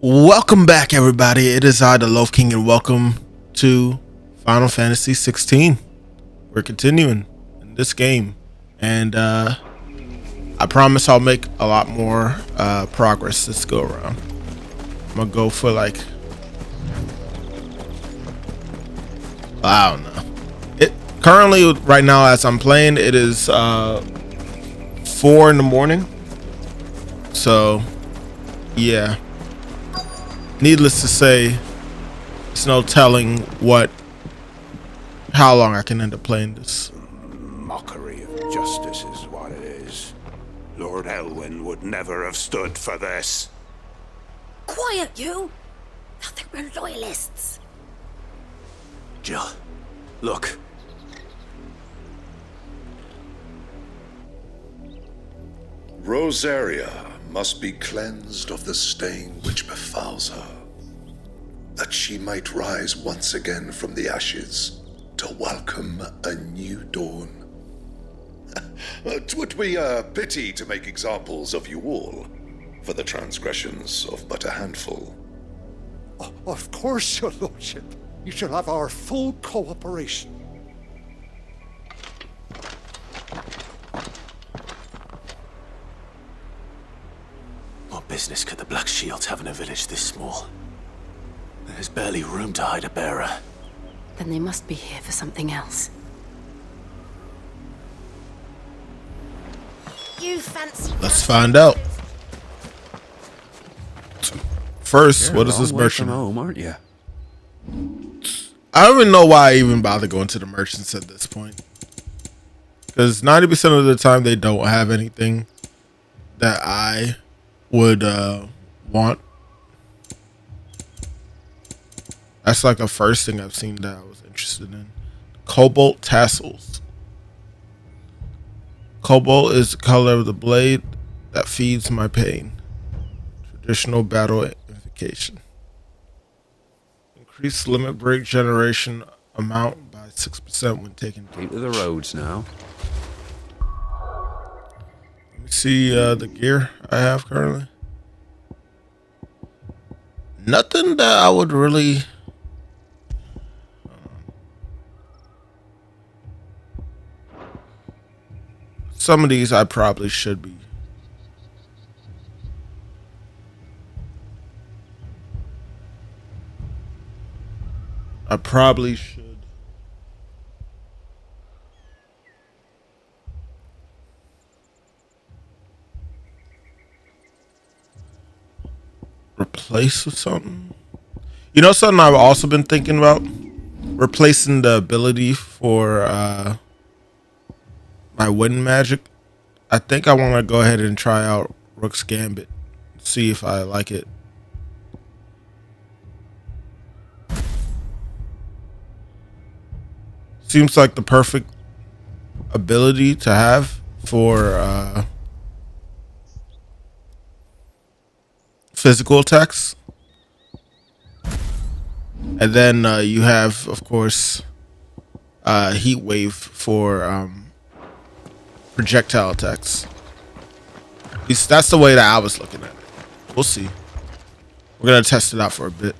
Welcome back, everybody. It is I, the Loaf King, and welcome to Final Fantasy 16. We're continuing in this game, and I promise I'll make a lot more progress this go around. I'm gonna go for like, I don't know. It currently, right now, as I'm playing, it is 4 in the morning. So, yeah. Needless to say, it's no telling how long I can end up playing this. Mockery of justice is what it is. Lord Elwyn would never have stood for this. Quiet, you! I think we're loyalists. Jill, look. Rosaria must be cleansed of the stain which befouls her, that she might rise once again from the ashes to welcome a new dawn. 'Twould be a pity to make examples of you all, for the transgressions of but a handful. Of course, your lordship. You shall have our full cooperation. What business could the Black Shields have in a village this small? There's barely room to hide a bearer. Then they must be here for something else. You fancy... Let's find out. First, what is this merchant? Home, aren't you? I don't even know why I even bother going to the merchants at this point. Because 90% of the time they don't have anything that I would want. That's like the first thing I've seen that I was interested in. Cobalt tassels. Cobalt is the color of the blade that feeds my pain. Traditional battle invocation. Increase limit break generation amount by 6% when taken. Keep to the roads now. Let me see the gear I have currently. Nothing that I would really... Some of these I probably should be. I probably should. Replace with something. You know something I've also been thinking about? Replacing the ability for my wind magic. I think I want to go ahead and try out Rook's Gambit. See if I like it. Seems like the perfect ability to have for physical attacks. And then you have, of course, Heat Wave for projectile attacks. At least that's the way that I was looking at it. We'll see. We're going to test it out for a bit.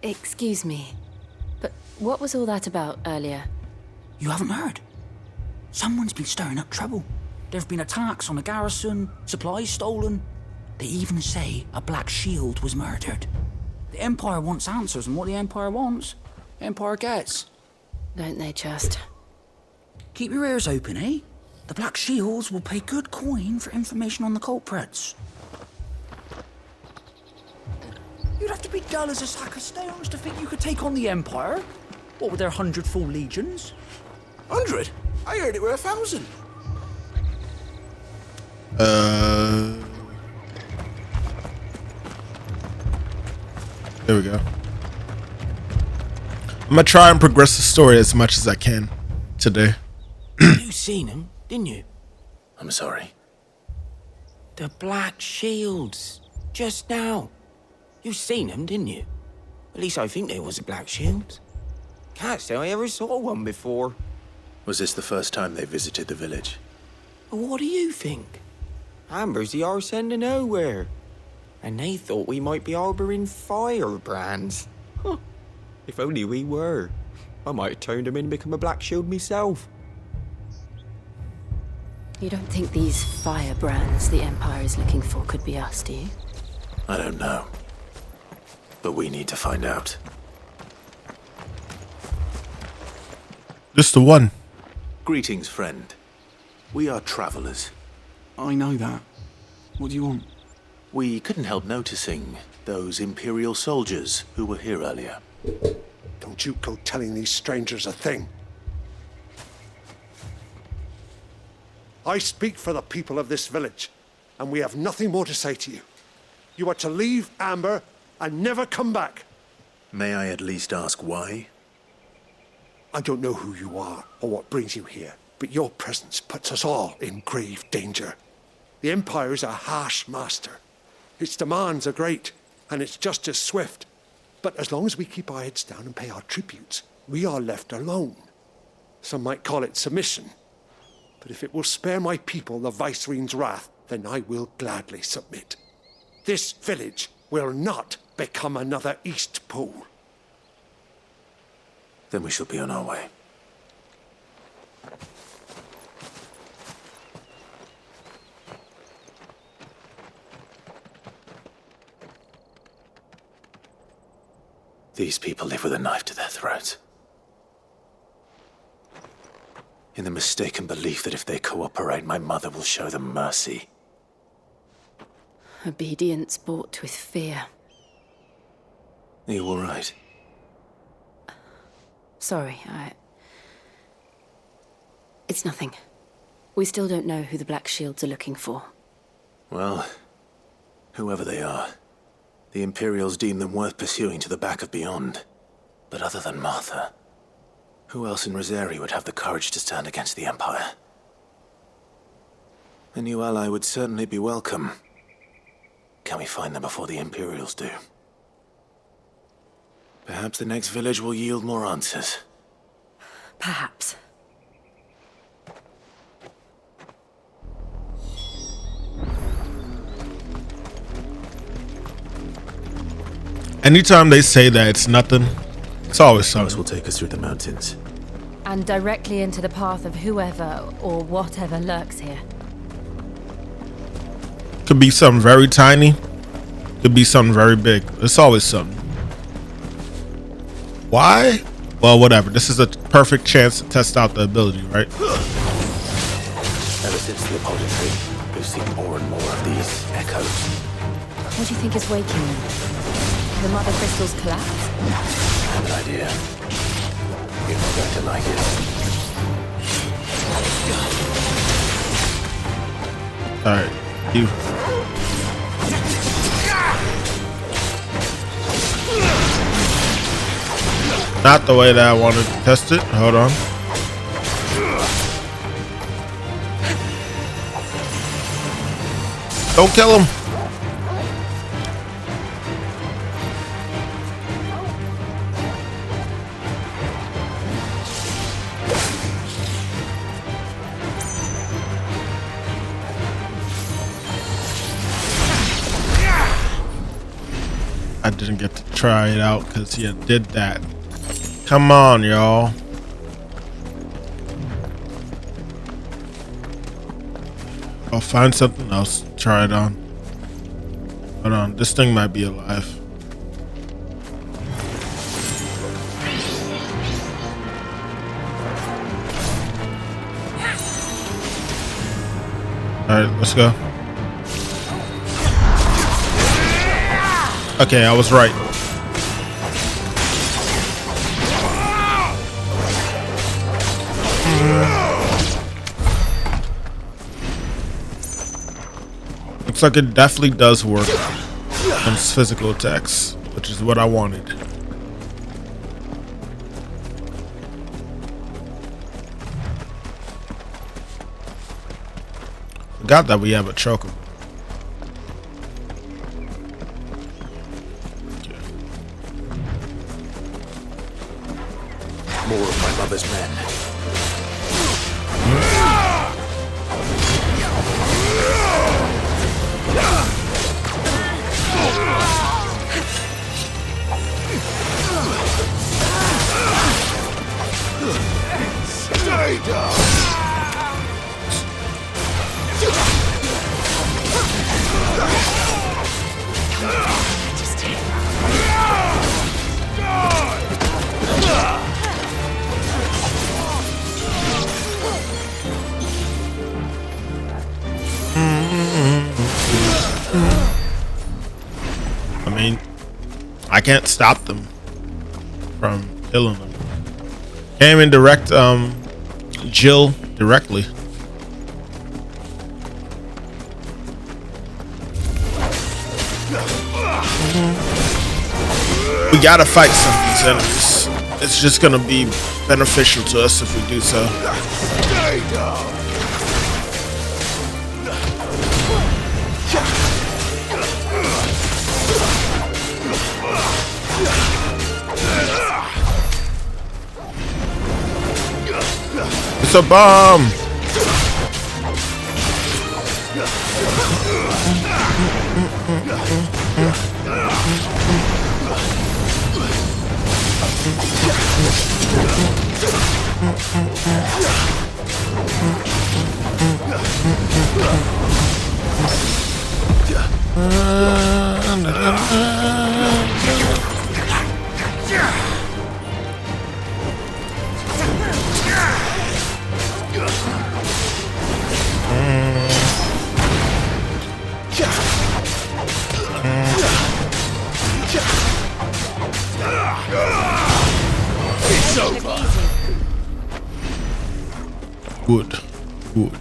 Excuse me, but what was all that about earlier? You haven't heard? Someone's been stirring up trouble. There have been attacks on the garrison, supplies stolen. They even say a Black Shield was murdered. The Empire wants answers, and what the Empire wants, Empire gets. Don't they just? Keep your ears open, eh? The Black Shields will pay good coin for information on the culprits. You'd have to be dull as a sack of stones to think you could take on the Empire. What with their 100 full legions? 100? I heard it were 1,000. There we go. I'm gonna try and progress the story as much as I can today. You seen him, didn't you? I'm sorry. The Black Shields. Just now. You seen them, didn't you? At least I think there was a Black Shield. Can't say I ever saw one before. Was this the first time they visited the village? What do you think? Amber's the arse end of nowhere. And they thought we might be harboring firebrands. Huh. If only we were. I might have turned them in and become a Black Shield myself. You don't think these firebrands the Empire is looking for could be us, do you? I don't know. But we need to find out. Just the one. Greetings, friend. We are travelers. I know that. What do you want? We couldn't help noticing those Imperial soldiers who were here earlier. Don't you go telling these strangers a thing. I speak for the people of this village, and we have nothing more to say to you. You are to leave Amber and never come back. May I at least ask why? I don't know who you are or what brings you here, but your presence puts us all in grave danger. The Empire is a harsh master. Its demands are great, and its justice swift. But as long as we keep our heads down and pay our tributes, we are left alone. Some might call it submission. But if it will spare my people the Viceroy's wrath, then I will gladly submit. This village will not become another East Pole. Then we shall be on our way. These people live with a knife to their throats. In the mistaken belief that if they cooperate, my mother will show them mercy. Obedience bought with fear. Are you all right? Sorry, It's nothing. We still don't know who the Black Shields are looking for. Well, whoever they are, the Imperials deem them worth pursuing to the back of beyond. But other than Martha, who else in Rosari would have the courage to stand against the Empire? A new ally would certainly be welcome. Can we find them before the Imperials do? Perhaps the next village will yield more answers. Perhaps. Anytime they say that it's nothing, it's always something. Will take us through the mountains. And directly into the path of whoever or whatever lurks here. Could be something very tiny. Could be something very big. It's always something. Why? Well, whatever. This is a perfect chance to test out the ability, right? Ever since the apothecary, we've seen more and more of these echoes. What do you think is waking them? The mother crystals collapse? I have an idea. You're not going to like it. Alright. You. Not the way that I wanted to test it. Hold on. Don't kill him. I didn't get to try it out because you did that. Come on, y'all. I'll find something else. Try it on. Hold on. This thing might be alive. Alright, let's go. Okay, I was right. Looks like it definitely does work on physical attacks, which is what I wanted. Forgot that we have a choker. More of my mother's men. I mean, I can't stop them from killing them. Can't even direct Jill directly. We gotta fight some of these enemies. It's just gonna be beneficial to us if we do so. It's a bomb. It's over. Good. Good.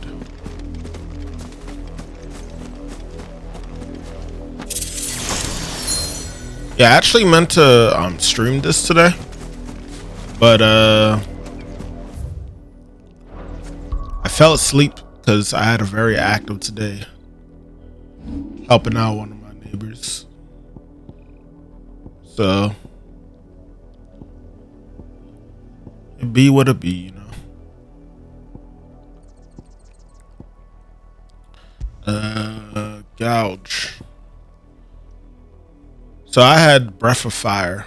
Yeah, I actually meant to stream this today, but I fell asleep because I had a very active today helping out one of my neighbors. So it be what it be, you know. Gouge. So I had Breath of Fire,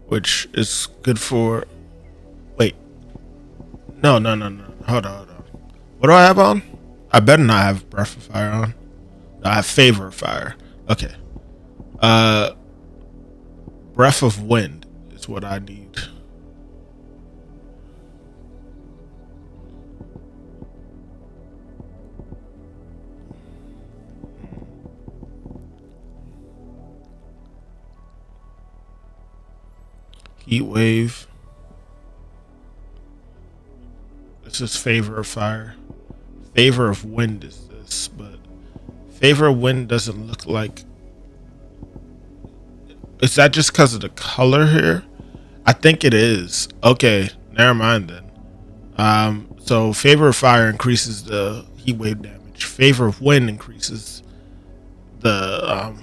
which is good for. Wait, no. Hold on. What do I have on? I better not have Breath of Fire on. I have Favor of Fire. Okay. Breath of Wind is what I need. Heat Wave. This is Favor of Fire. Favor of Wind is this, but Favor of Wind doesn't look like. Is that just because of the color here? I think it is. Okay, never mind then. So Favor of Fire increases the heat wave damage. Favor of Wind increases the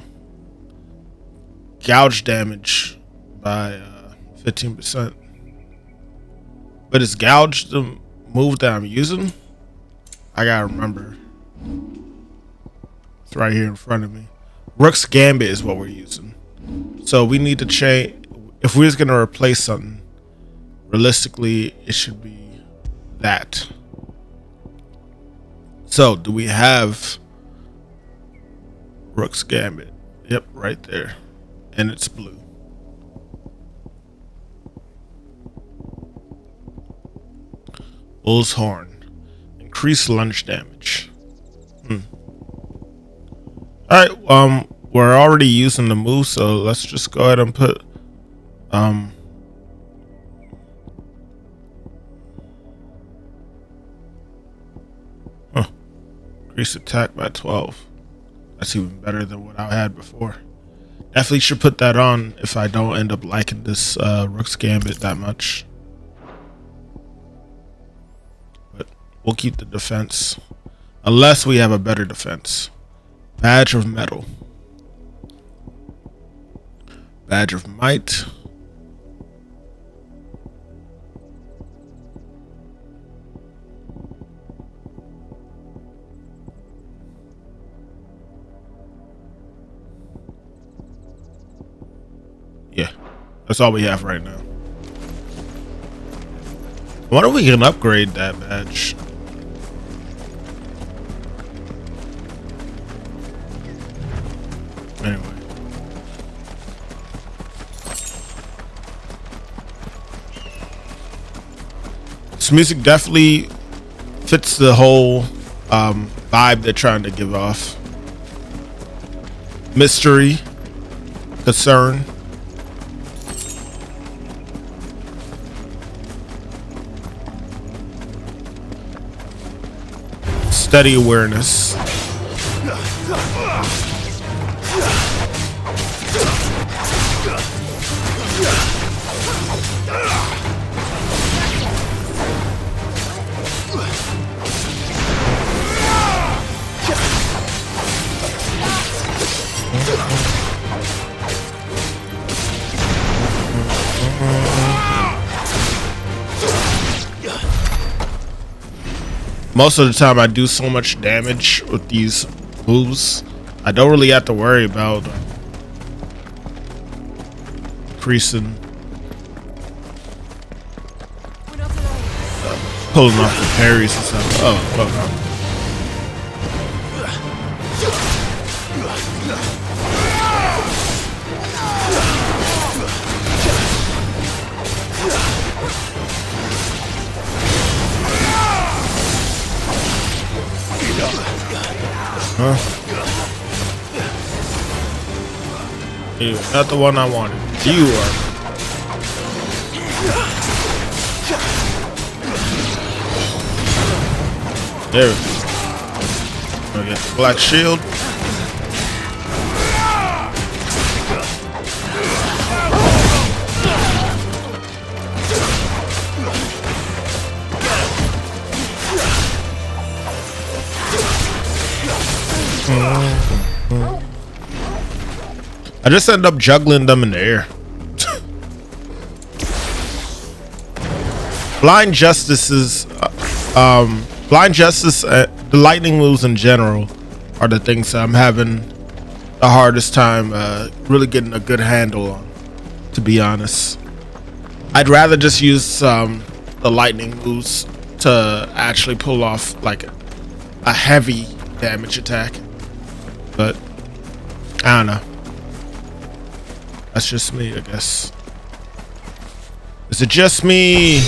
gouge damage by 15%. But is gouge the move that I'm using? I gotta remember. It's right here in front of me. Rook's Gambit is what we're using. So we need to change. If we're just gonna replace something, realistically, it should be that. So do we have Rook's Gambit? Yep, right there. And it's blue. Bull's Horn. Increase lunge damage. Alright, we're already using the move, so let's just go ahead and put increase attack by 12. That's even better than what I had before. Definitely should put that on if I don't end up liking this Rook's Gambit that much. We'll keep the defense. Unless we have a better defense. Badge of Metal. Badge of Might. Yeah. That's all we have right now. I wonder if we can upgrade that badge. Anyway. This music definitely fits the whole vibe they're trying to give off. mystery, concern. Steady awareness. Most of the time I do so much damage with these moves, I don't really have to worry about increasing, pulling off the parries and stuff. Oh. Huh? You're not the one I wanted. You are. There we go. Gonna get the black shield. I just end up juggling them in the air. Blind Justice, the lightning moves in general are the things that I'm having the hardest time really getting a good handle on, to be honest. I'd rather just use the lightning moves to actually pull off like a heavy damage attack, but I don't know. That's just me, I guess. Is it just me?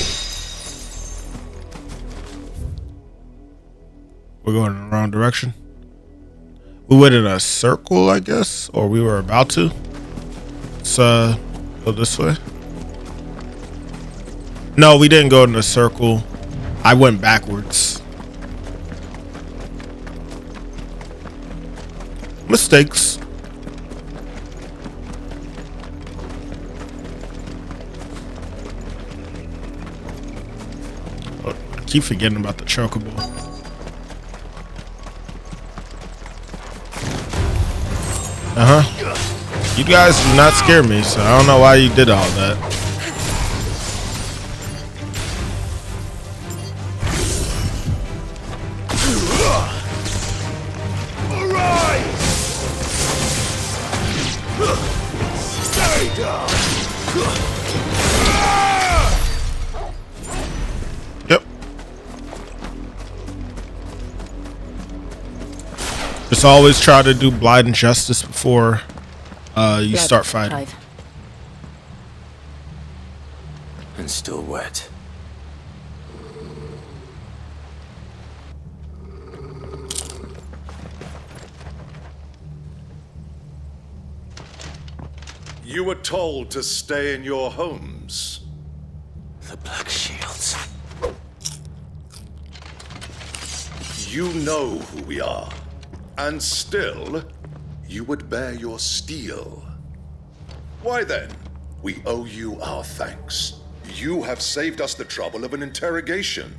We're going in the wrong direction. We went in a circle, I guess, or we were about to. Let's go this way. No, we didn't go in a circle. I went backwards. Mistakes. Oh, I keep forgetting about the chocobo. You guys do not scare me, so I don't know why you did all that. Yep. Just always try to do blind justice before you start fighting. And still wet. You were told to stay in your homes. The Black Shields. You know who we are. And still, you would bear your steel. Why then, we owe you our thanks. You have saved us the trouble of an interrogation.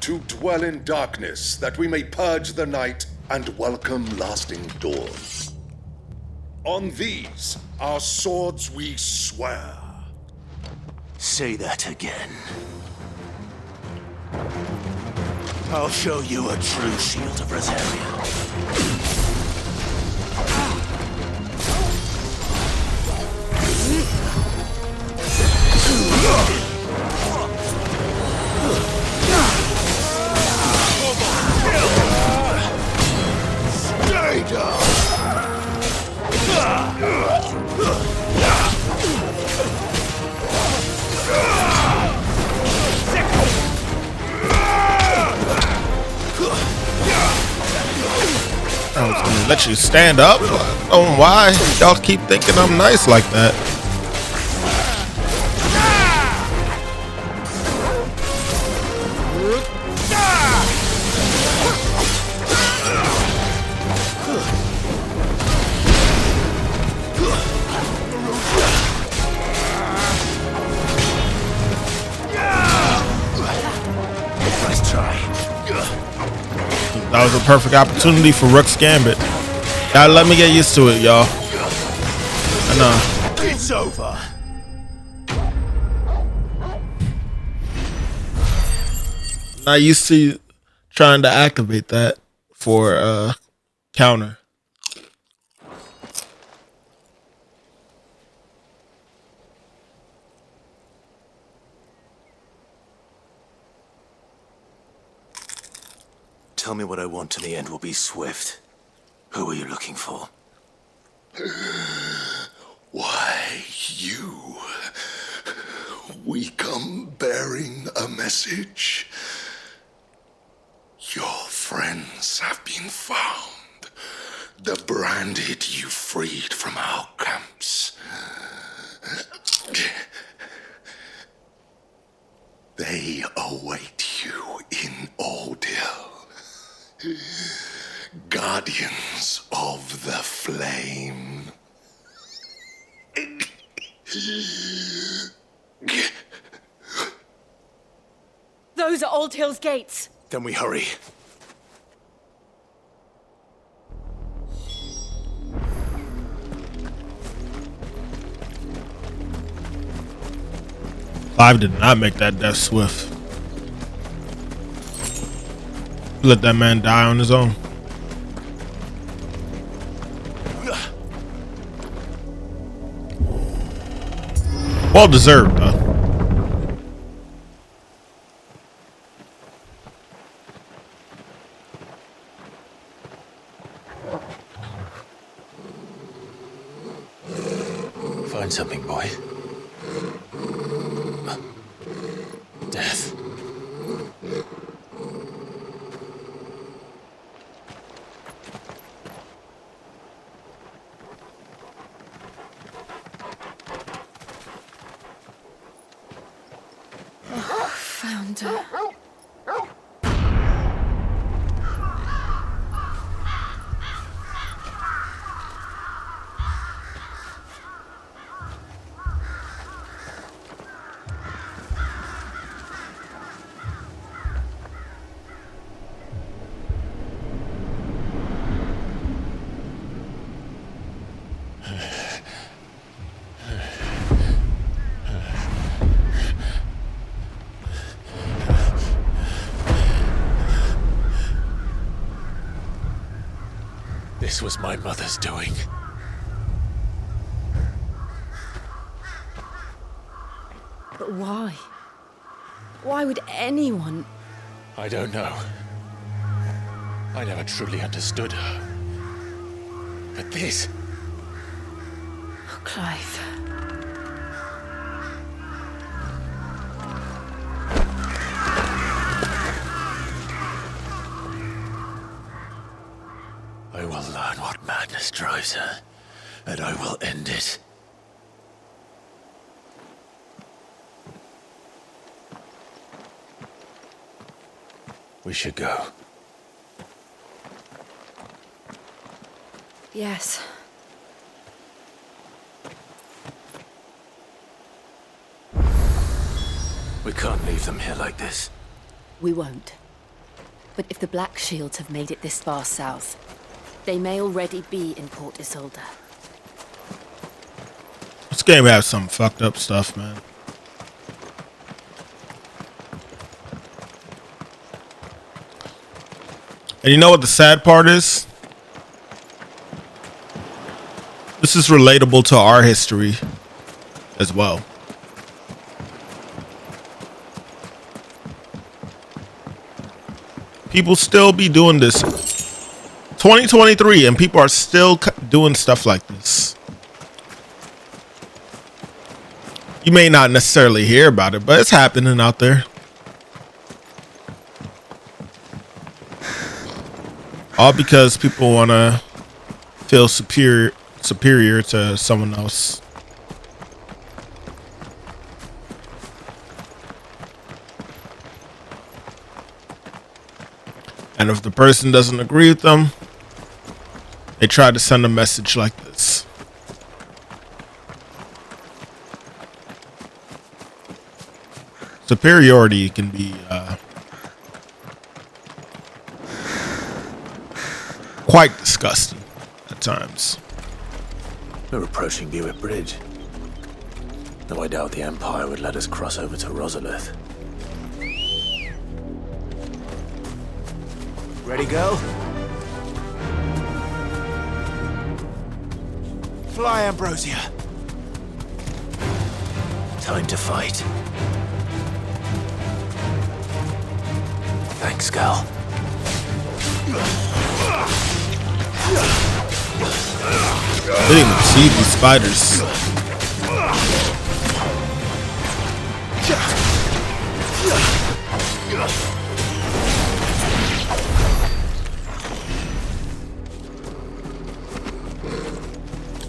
To dwell in darkness, that we may purge the night and welcome lasting dawn. On these, our swords we swear. Say that again. I'll show you a true shield of Rosaria. Stay down! Ouch. was gonna let you stand up. I don't know why y'all keep thinking I'm nice like that. That was a perfect opportunity for Rook's Gambit. Gotta let me get used to it, y'all. I know. It's over. Not used to trying to activate that for counter. Tell me what I want and the end will be swift. Who are you looking for? Why, you. We come bearing a message. Your friends have been found. The branded you freed from our camps. They await you in Ordeal. Guardians of the Flame. Those are Old Hill's gates. Then we hurry. Clive did not make that death swift. Let that man die on his own. Well deserved, though. Find something, boy. Death. Found her. This was my mother's doing. But why? Why would anyone? I don't know. I never truly understood her. But this... Oh, Clive. I will learn what madness drives her, and I will end it. We should go. Yes. We can't leave them here like this. We won't. But if the Black Shields have made it this far south, they may already be in Port Isolde. This game has some fucked up stuff, man. And you know what the sad part is? This is relatable to our history as well. People still be doing this. 2023 and people are still doing stuff like this. You may not necessarily hear about it, but it's happening out there. All because people want to feel superior to someone else. And if the person doesn't agree with them, they try to send a message like this. Superiority can be quite disgusting at times. We're approaching Buick Bridge. Though I doubt the Empire would let us cross over to Rosalith. Ready, go? Fly, Ambrosia. Time to fight. Thanks, Gal. Didn't even see these spiders.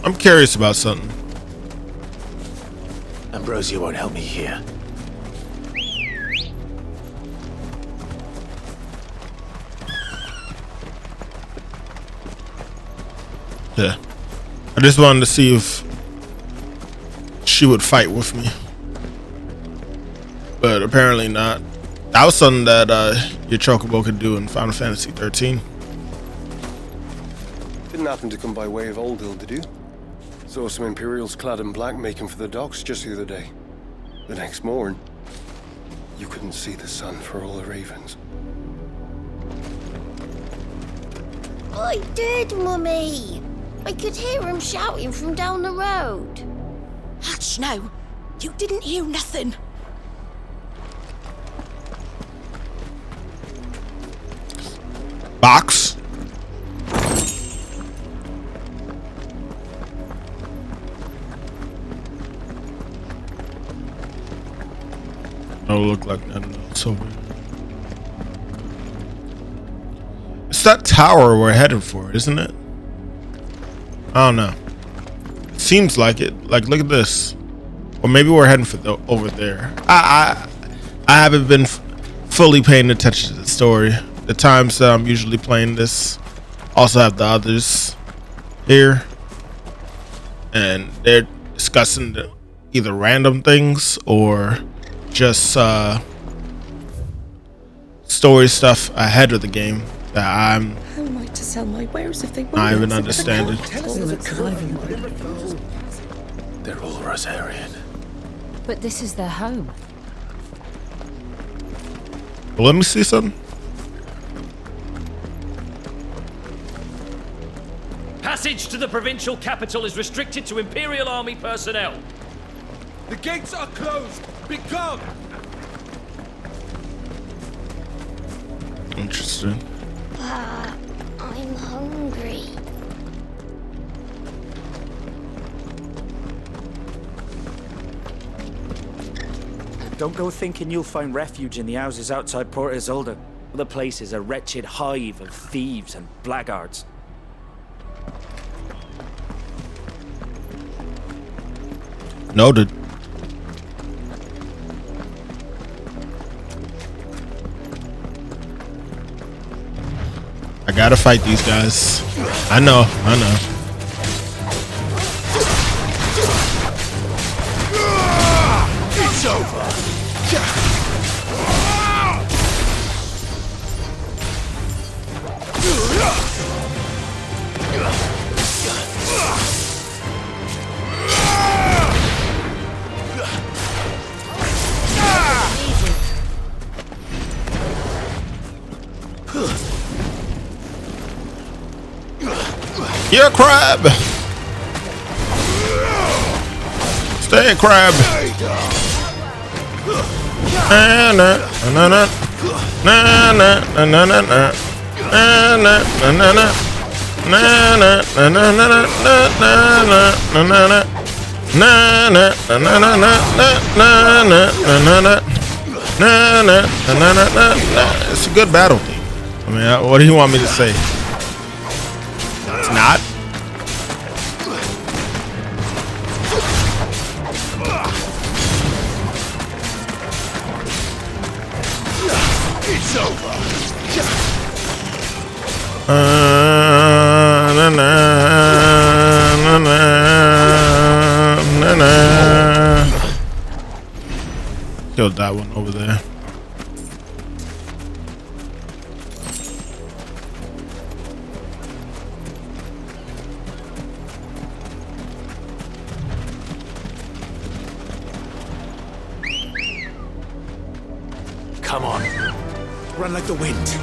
I'm curious about something. Ambrosia won't help me here. Yeah. I just wanted to see if she would fight with me. But apparently not. That was something that your Chocobo could do in Final Fantasy 13. Didn't happen to come by way of Old Hill, did you? Saw some Imperials clad in black making for the docks just the other day. The next morn, you couldn't see the sun for all the ravens. I did, Mummy. I could hear him shouting from down the road. Hush now. You didn't hear nothing. Box. Don't look like nothing else over here. It's that tower we're headed for, isn't it? I don't know. It seems like it. Like, look at this. Or maybe we're heading for over there. I haven't been fully paying attention to the story. The times that I'm usually playing this also have the others here, and they're discussing either random things or just story stuff ahead of the game that I'm How am I to sell my wares if they won't not even accept understanding. They're all Rosarian. But this is their home. Well, let me see something. Passage to the provincial capital is restricted to Imperial Army personnel. The gates are closed. Be gone. Interesting. I'm hungry. Don't go thinking you'll find refuge in the houses outside Port Isolde. The place is a wretched hive of thieves and blackguards. Noted. I gotta fight these guys. I know. It's over. You're a crab. Stay a crab. Na na na na na na na na na na na na na na. Na na na na na na na na na na. Na na na na na na na na na na. Na na na na na na. It's a good battle theme. I mean, what do you want me to say? it's not. It's over. Na, na, na, na, na. Killed that one over there. Come on. Run like the wind.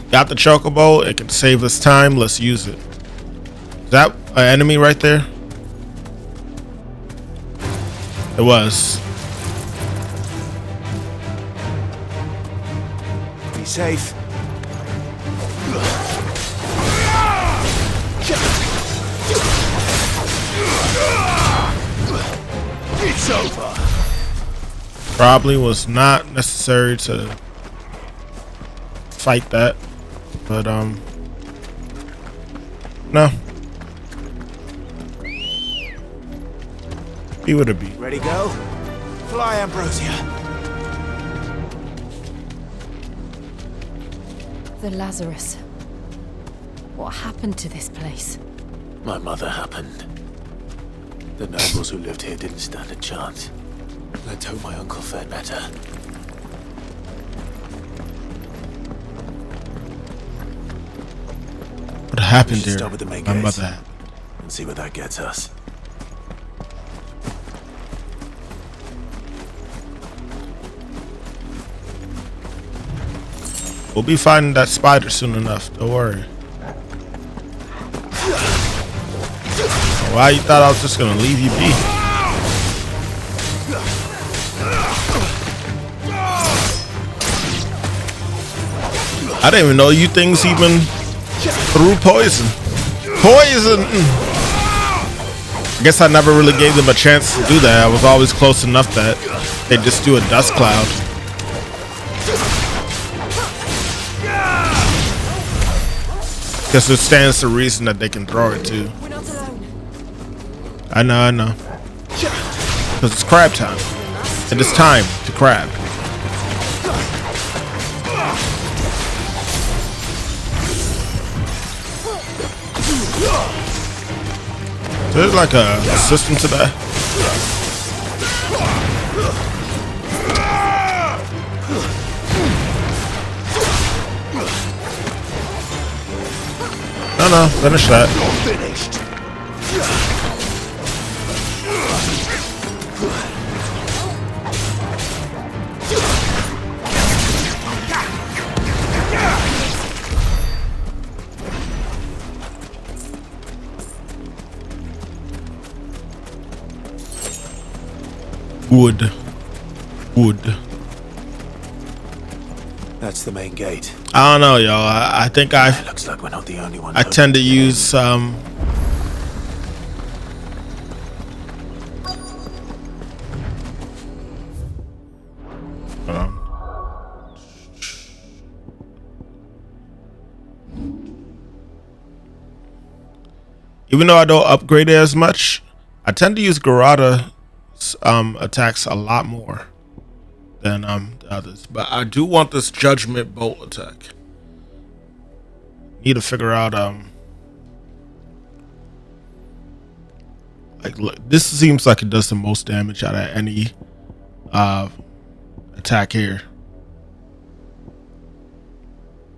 Got the chocobo. It can save us time. Let's use it. Is that an enemy right there? It was. Be safe. It's over. Probably was not necessary to fight that, but no. Be what it be. Ready, go? Fly, Ambrosia. The Lazarus. What happened to this place? My mother happened. The nobles who lived here didn't stand a chance. Let's hope my uncle fared better. What happened here? there? With the main My gate mother. and see where that gets us. We'll be finding that spider soon enough. Don't worry. Why you thought I was just gonna leave you be? I didn't even know you things even threw poison. Poison! I guess I never really gave them a chance to do that. I was always close enough that they just do a dust cloud. Guess it stands to reason that they can throw it too. I know. Because it's crab time. It is time to crab. There's like a system to that. No, finish that. Finished. Wood. That's the main gate. I don't know, y'all. I think looks like we're not the only one. I tend to use hold on. Even though I don't upgrade it as much, I tend to use Garada attacks a lot more than the others. But I do want this Judgment Bolt attack. Need to figure out like, look, this seems like it does the most damage out of any attack here.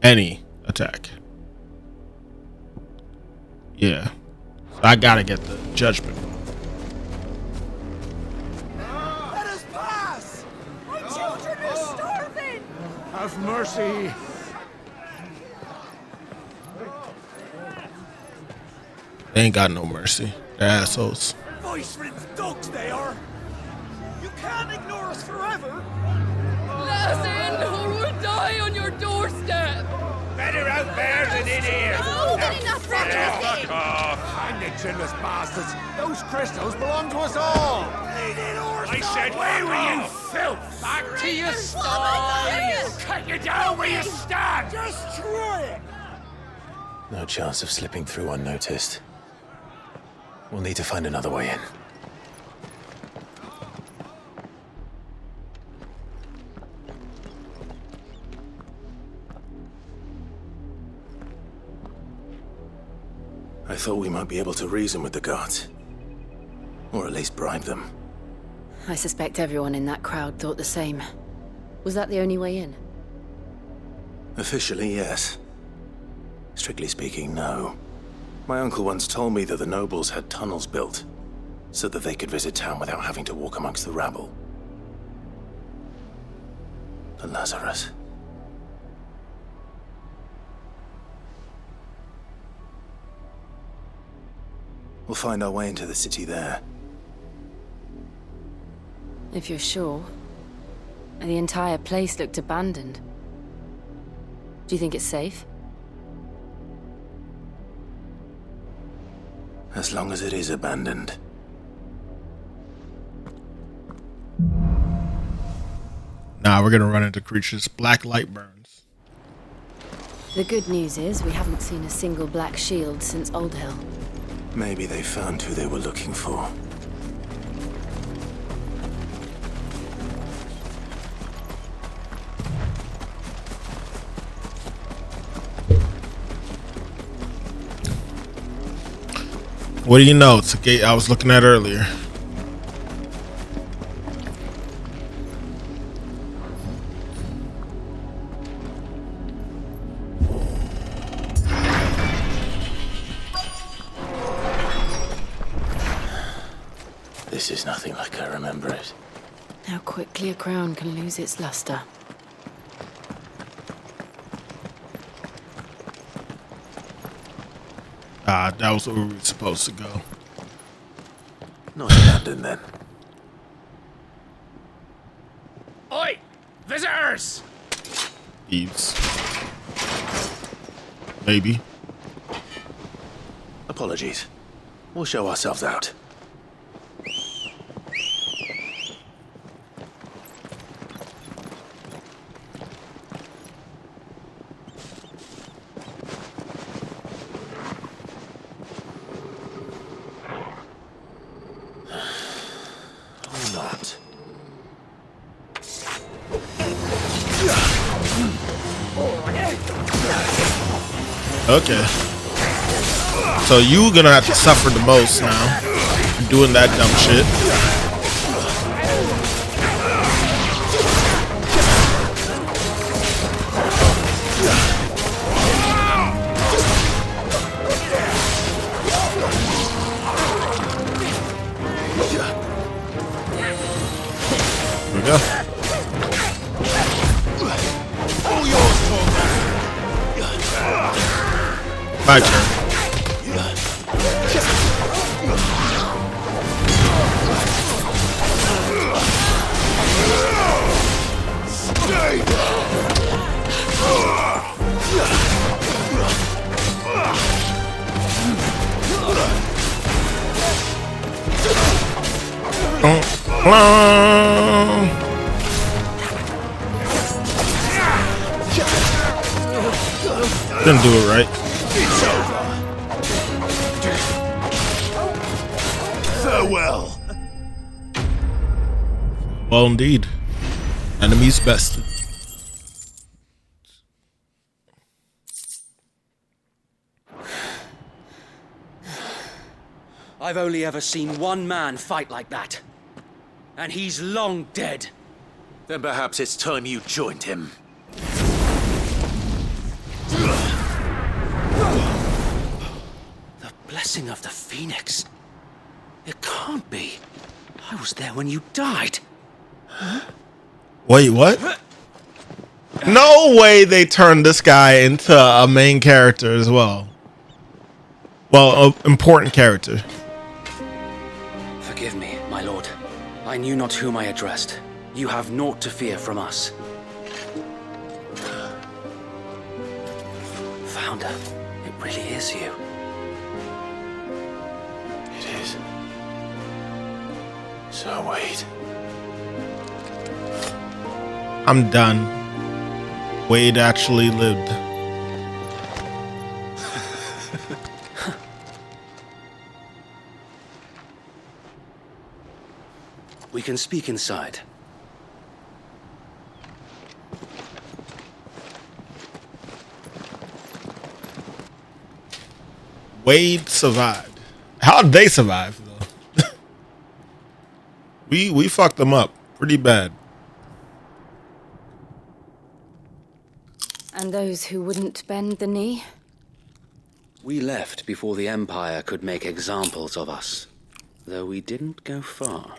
Any attack. Yeah. So I gotta get the Judgment Bolt. Let us pass! My children are starving! Have mercy. They ain't got no mercy. They're assholes. Voice-riddled dogs they are! You can't ignore us forever! Let us in or we'll die on your doorstep! Better out there than in here. No, good enough, Fuck off. Find the chinless bastards. Those crystals belong to us all. I said, where were you, filth? Back to your sties. Cut you down where you stand. Just try it! No chance of slipping through unnoticed. We'll need to find another way in. I thought we might be able to reason with the guards. Or at least bribe them. I suspect everyone in that crowd thought the same. Was that the only way in? Officially, yes. Strictly speaking, no. My uncle once told me that the nobles had tunnels built, so that they could visit town without having to walk amongst the rabble. The Lazarus. We'll find our way into the city there. If you're sure. The entire place looked abandoned. Do you think it's safe? As long as it is abandoned. Nah, we're gonna run into creatures. Black light burns. The good news is we haven't seen a single black shield since Old Hill. Maybe they found who they were looking for. What do you know? It's a gate I was looking at earlier. This is nothing like I remember it. How quickly a crown can lose its luster. Ah, that was where we were supposed to go. Not abandoned then. Oi! Visitors! Thieves. Maybe. Apologies. We'll show ourselves out. Okay. So you're gonna have to suffer the most now. Doing that dumb shit. Here we go. My turn. Didn't do it right. Farewell. Well, indeed. Enemies bested. I've only ever seen one man fight like that. And he's long dead. Then perhaps it's time you joined him. The blessing of the Phoenix. It can't be. I was there when you died. Wait, what? No way they turned this guy into a main character as well. Well, an important character. Forgive me, my lord. I knew not whom I addressed. You have naught to fear from us. Founder, it really is you. It is. So wait. I'm done. Wade actually lived. We can speak inside. Wade survived. How did they survive though? we fucked them up pretty bad. And those who wouldn't bend the knee? We left before the Empire could make examples of us, though we didn't go far.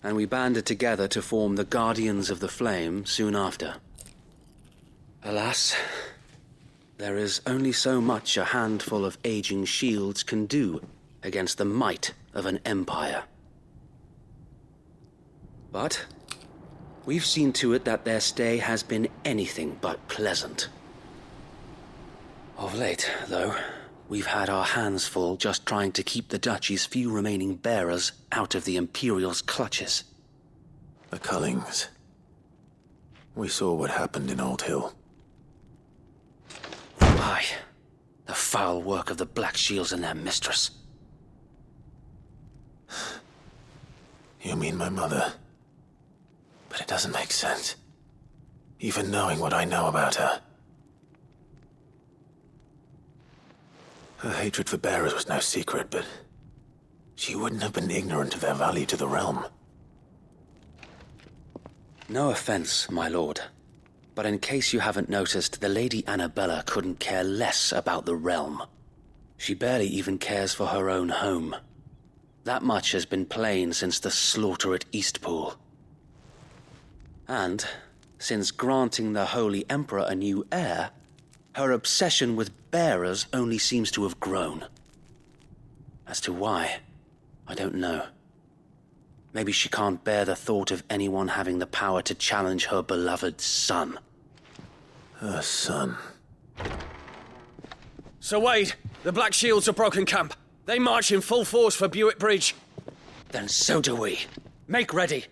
And we banded together to form the Guardians of the Flame soon after. Alas, there is only so much a handful of aging shields can do against the might of an empire. But we've seen to it that their stay has been anything but pleasant. Of late, though, we've had our hands full just trying to keep the Duchy's few remaining bearers out of the Imperial's clutches. The Cullings. We saw what happened in Old Hill. Aye, the foul work of the Black Shields and their mistress. You mean my mother? But it doesn't make sense. Even knowing what I know about her. Her hatred for bearers was no secret, but she wouldn't have been ignorant of their value to the realm. No offense, my lord, but in case you haven't noticed, the Lady Annabella couldn't care less about the realm. She barely even cares for her own home. That much has been plain since the slaughter at Eastpool. And since granting the Holy Emperor a new heir, her obsession with bearers only seems to have grown. As to why, I don't know. Maybe she can't bear the thought of anyone having the power to challenge her beloved son. Her son. Sir Wade, the Black Shields have broken camp. They march in full force for Buick Bridge. Then so do we. Make ready.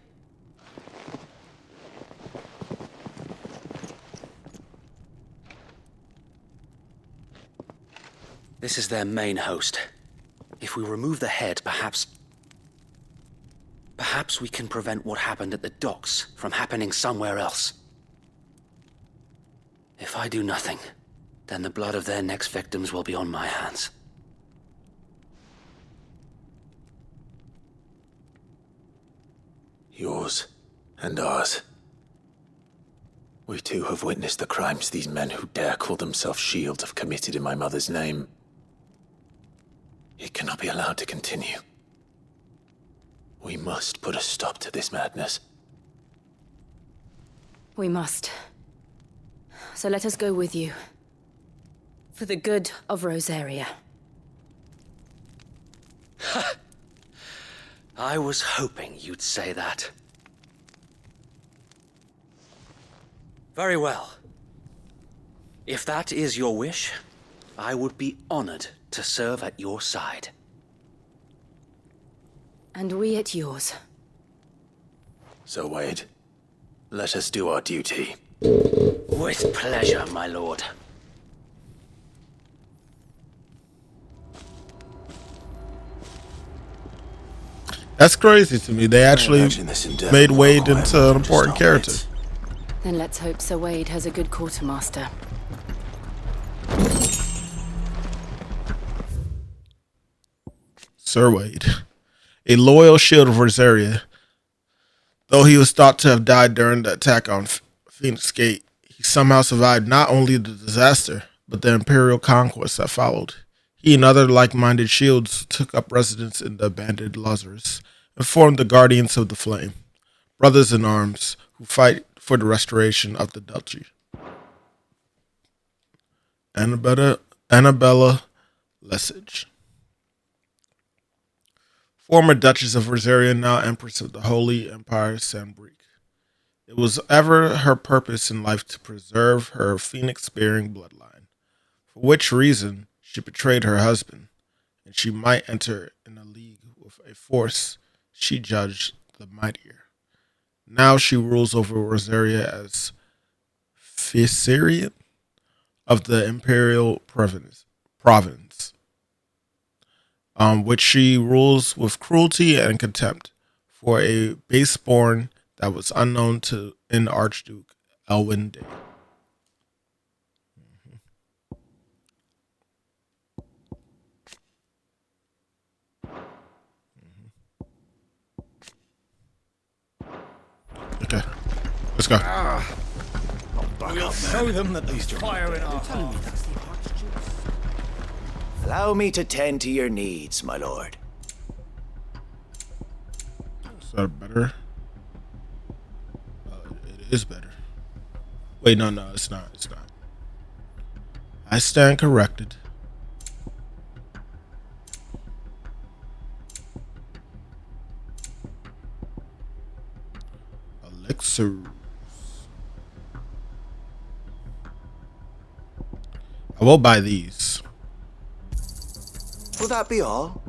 This is their main host. If we remove the head, perhaps we can prevent what happened at the docks from happening somewhere else. If I do nothing, then the blood of their next victims will be on my hands. Yours and ours. We too have witnessed the crimes these men who dare call themselves shields have committed in my mother's name. It cannot be allowed to continue. We must put a stop to this madness. We must. So let us go with you. For the good of Rosaria. I was hoping you'd say that. Very well. If that is your wish, I would be honored to serve at your side. And we at yours. So, Wade, let us do our duty. With pleasure, my lord. That's crazy to me. They actually made Wade into an important character. Then let's hope Sir Wade has a good quartermaster. Sir Wade, a loyal shield of Rosaria. Though he was thought to have died during the attack on Phoenix Gate, he somehow survived not only the disaster, but the Imperial conquest that followed. He and other like-minded shields took up residence in the abandoned Lazarus and formed the Guardians of the Flame, brothers in arms who fight for the restoration of the duchy. Annabella Lesage, former Duchess of Rosaria, now Empress of the Holy Empire Sambrique. It was ever her purpose in life to preserve her phoenix-bearing bloodline, for which reason she betrayed her husband, and she might enter in a league with a force she judged the mightier. Now she rules over Rosaria as Vicereine of the Imperial province, which she rules with cruelty and contempt, for a baseborn that was unknown to in Archduke Elwyn Day. Okay, let's go. We'll show them that there's fire in our hearts. Allow me to tend to your needs, my lord. Is that better? It is better. Wait, no, it's not. It's not. I stand corrected. Elixirs. I will buy these. Will that be all?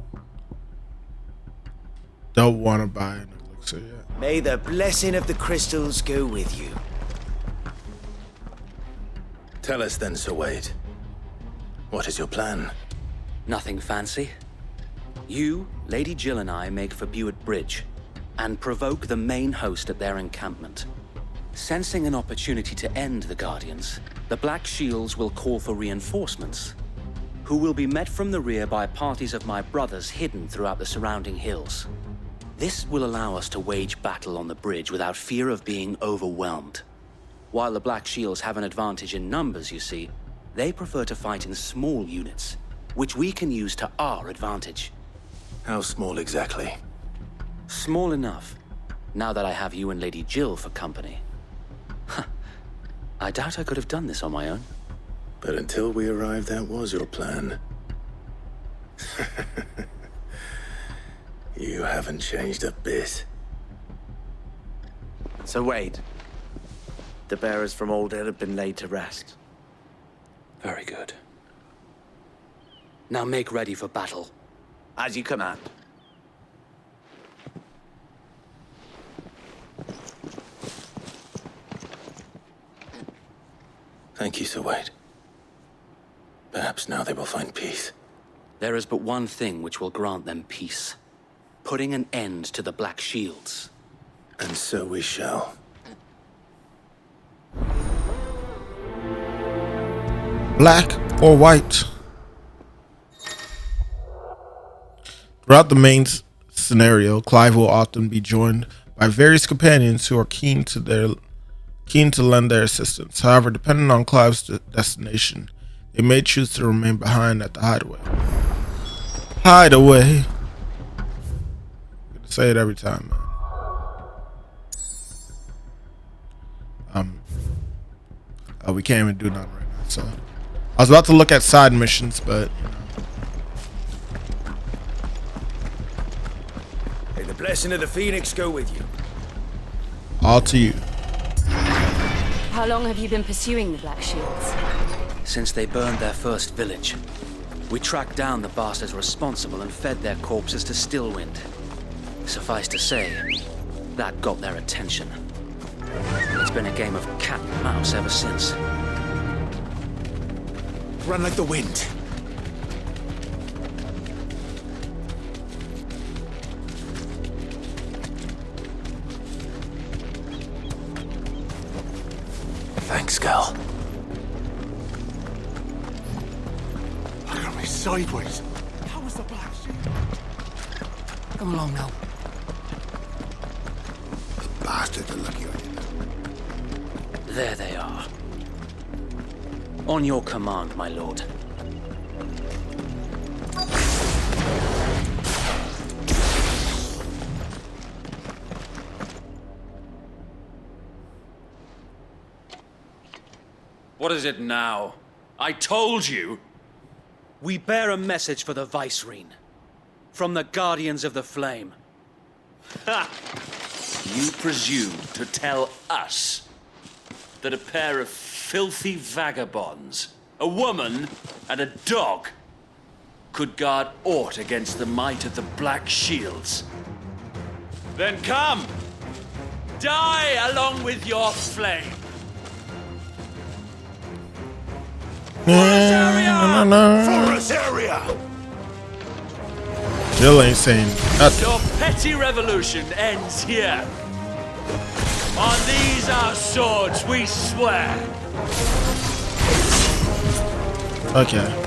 Don't want to buy an elixir yet. May the blessing of the crystals go with you. Tell us then, Sir Wade. What is your plan? Nothing fancy. You, Lady Jill and I make for Buett Bridge and provoke the main host at their encampment. Sensing an opportunity to end the Guardians, the Black Shields will call for reinforcements, who will be met from the rear by parties of my brothers hidden throughout the surrounding hills. This will allow us to wage battle on the bridge without fear of being overwhelmed. While the Black Shields have an advantage in numbers, you see, they prefer to fight in small units, which we can use to our advantage. How small exactly? Small enough, now that I have you and Lady Jill for company. I doubt I could have done this on my own. But until we arrived, that was your plan. You haven't changed a bit. So Wade, the bearers from Old Ed have been laid to rest. Very good. Now make ready for battle. As you command. Thank you, Sir Wade. Perhaps now they will find peace. There is but one thing which will grant them peace. Putting an end to the Black Shields. And so we shall. Black or white? Throughout the main scenario, Clive will often be joined by various companions who are keen to lend their assistance. However, depending on Clive's destination, they may choose to remain behind at the hideaway. Hideaway. I'm gonna say it every time, man. We can't even do nothing right now. So I was about to look at side missions, but you know. May the blessing of the Phoenix go with you. All to you. How long have you been pursuing the Black Shields? Since they burned their first village. We tracked down the bastards responsible and fed their corpses to Stillwind. Suffice to say, that got their attention. It's been a game of cat and mouse ever since. Run like the wind. Thanks, Gal. Look at me sideways. How was the Black Shield? Come along now. The bastards are lucky I didn't. There they are. On your command, my lord. What is it now? I told you! We bear a message for the Vicereine. From the Guardians of the Flame. Ha! You presume to tell us that a pair of filthy vagabonds, a woman and a dog, could guard aught against the might of the Black Shields? Then come! Die along with your flame! Forest area! Still ain't saying nothing. Your petty revolution ends here. On these our swords we swear. Okay.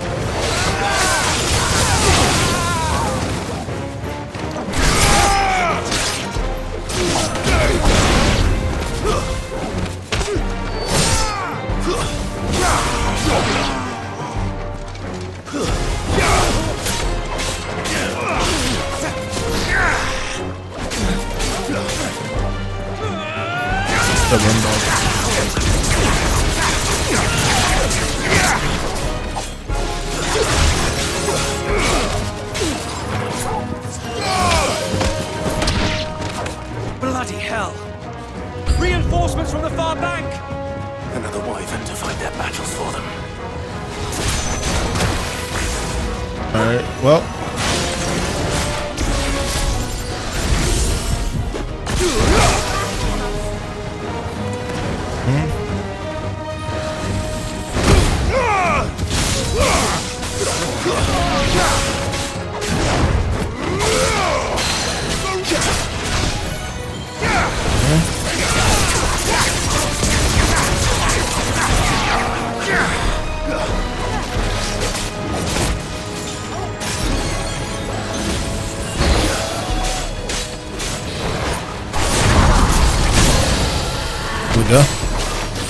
The Bloody hell! Reinforcements from the far bank! Another wyvern to fight their battles for them. Alright, well.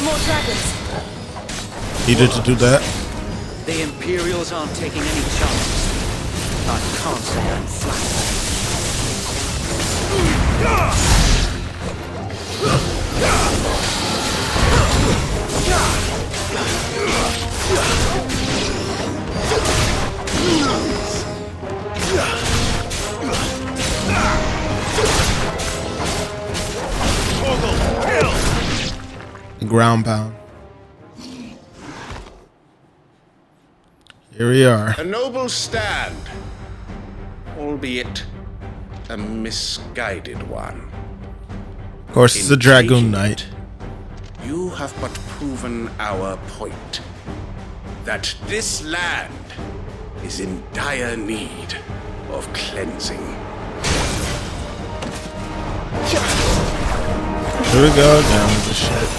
More dragons. Needed to do that. The Imperials aren't taking any chances. I can't say I'm flattered. Ground pound. Here we are. A noble stand, albeit a misguided one. Of course, it's a Dragoon Knight. You have but proven our point. That this land is in dire need of cleansing. Here we go down with the shit.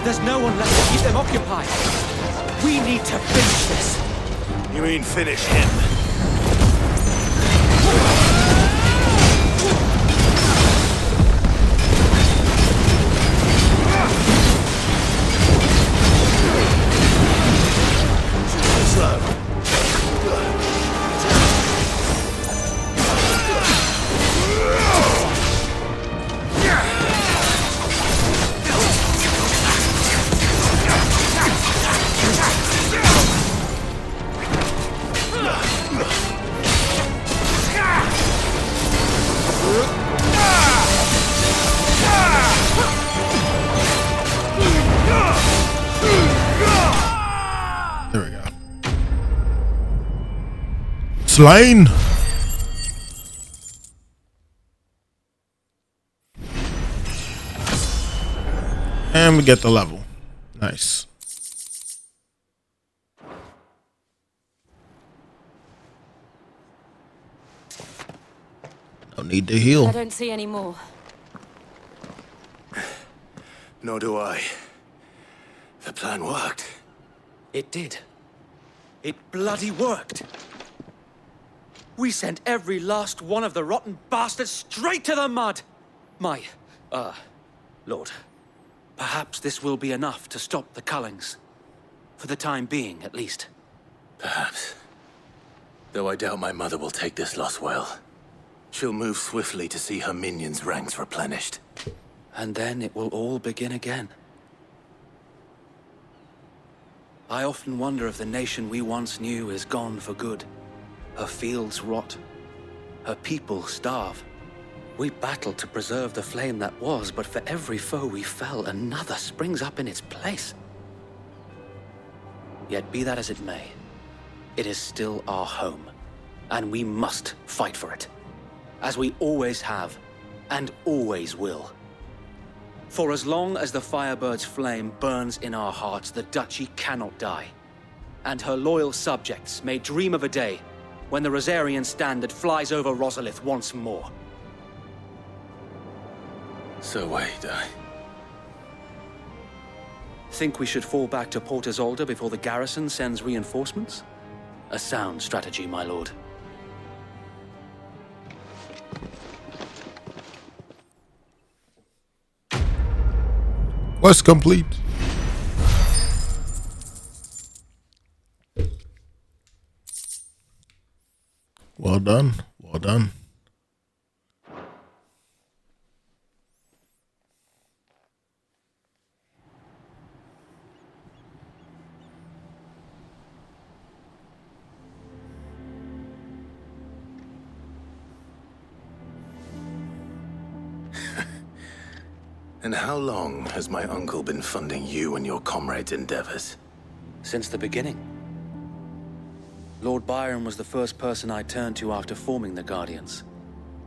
There's no one left to keep them occupied. We need to finish this. You mean finish him? There we go. Slain. And we get the level. Nice. No need to heal. I don't see any more. Nor do I. The plan worked. It did. It bloody worked. We sent every last one of the rotten bastards straight to the mud. My, Lord, perhaps this will be enough to stop the Cullings. For the time being, at least. Perhaps. Though I doubt my mother will take this loss well. She'll move swiftly to see her minions' ranks replenished. And then it will all begin again. I often wonder if the nation we once knew is gone for good. Her fields rot. Her people starve. We battled to preserve the flame that was, but for every foe we fell, another springs up in its place. Yet be that as it may, it is still our home, and we must fight for it, as we always have, and always will. For as long as the Firebird's flame burns in our hearts, the Duchy cannot die, and her loyal subjects may dream of a day when the Rosarian standard flies over Rosalith once more. So wait, Think we should fall back to Port Isolde before the garrison sends reinforcements? A sound strategy, my lord. Quest complete. Well done. Well done. And how long has my uncle been funding you and your comrades' endeavors? Since the beginning. Lord Byron was the first person I turned to after forming the Guardians.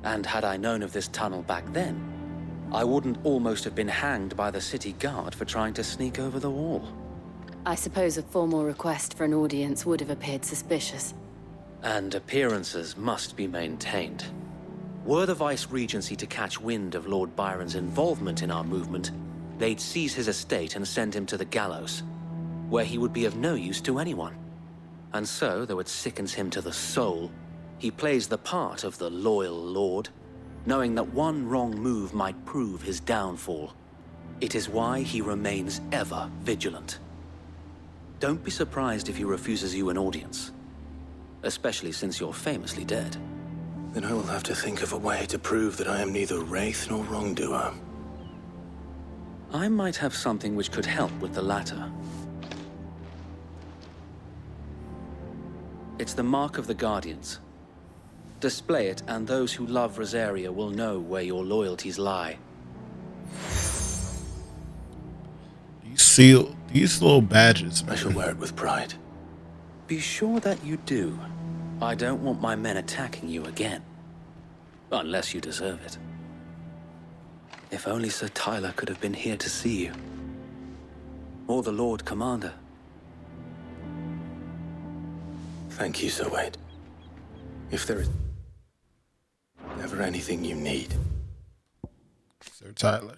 And had I known of this tunnel back then, I wouldn't almost have been hanged by the city guard for trying to sneak over the wall. I suppose a formal request for an audience would have appeared suspicious. And appearances must be maintained. Were the Vice-Regency to catch wind of Lord Byron's involvement in our movement, they'd seize his estate and send him to the gallows, where he would be of no use to anyone. And so, though it sickens him to the soul, he plays the part of the loyal lord, knowing that one wrong move might prove his downfall. It is why he remains ever vigilant. Don't be surprised if he refuses you an audience, especially since you're famously dead. Then I will have to think of a way to prove that I am neither wraith nor wrongdoer. I might have something which could help with the latter. It's the mark of the Guardians. Display it, and those who love Rosaria will know where your loyalties lie. These little badges, man. I shall wear it with pride. Be sure that you do. I don't want my men attacking you again. Unless you deserve it. If only Sir Tyler could have been here to see you. Or the Lord Commander. Thank you, Sir Wade. If there is ever anything you need. Sir Tyler.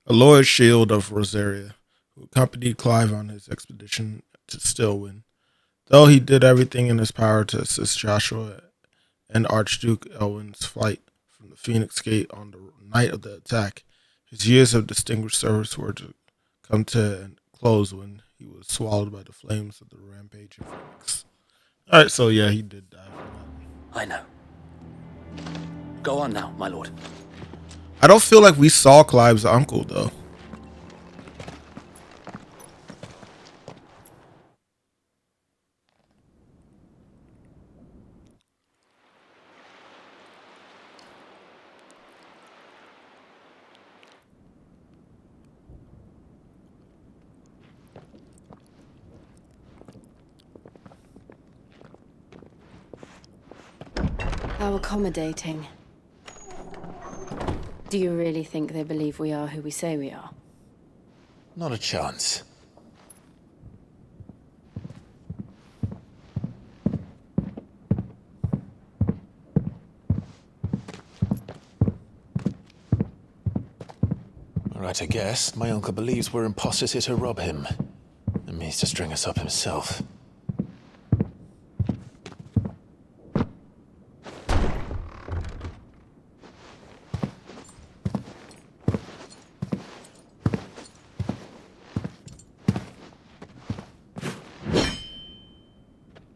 A loyal shield of Rosaria, who accompanied Clive on his expedition to Stillwind. Though he did everything in his power to assist Joshua and Archduke Elwin's flight from the Phoenix Gate on the night of the attack, his years of distinguished service were to come to a close when he was swallowed by the flames of the rampaging Phoenix. Alright, so yeah, he did die from that. I know. Go on now, my lord. I don't feel like we saw Clive's uncle, though. How accommodating. Do you really think they believe we are who we say we are? Not a chance. All right, I guess. My uncle believes we're imposters here to rob him. And means to string us up himself.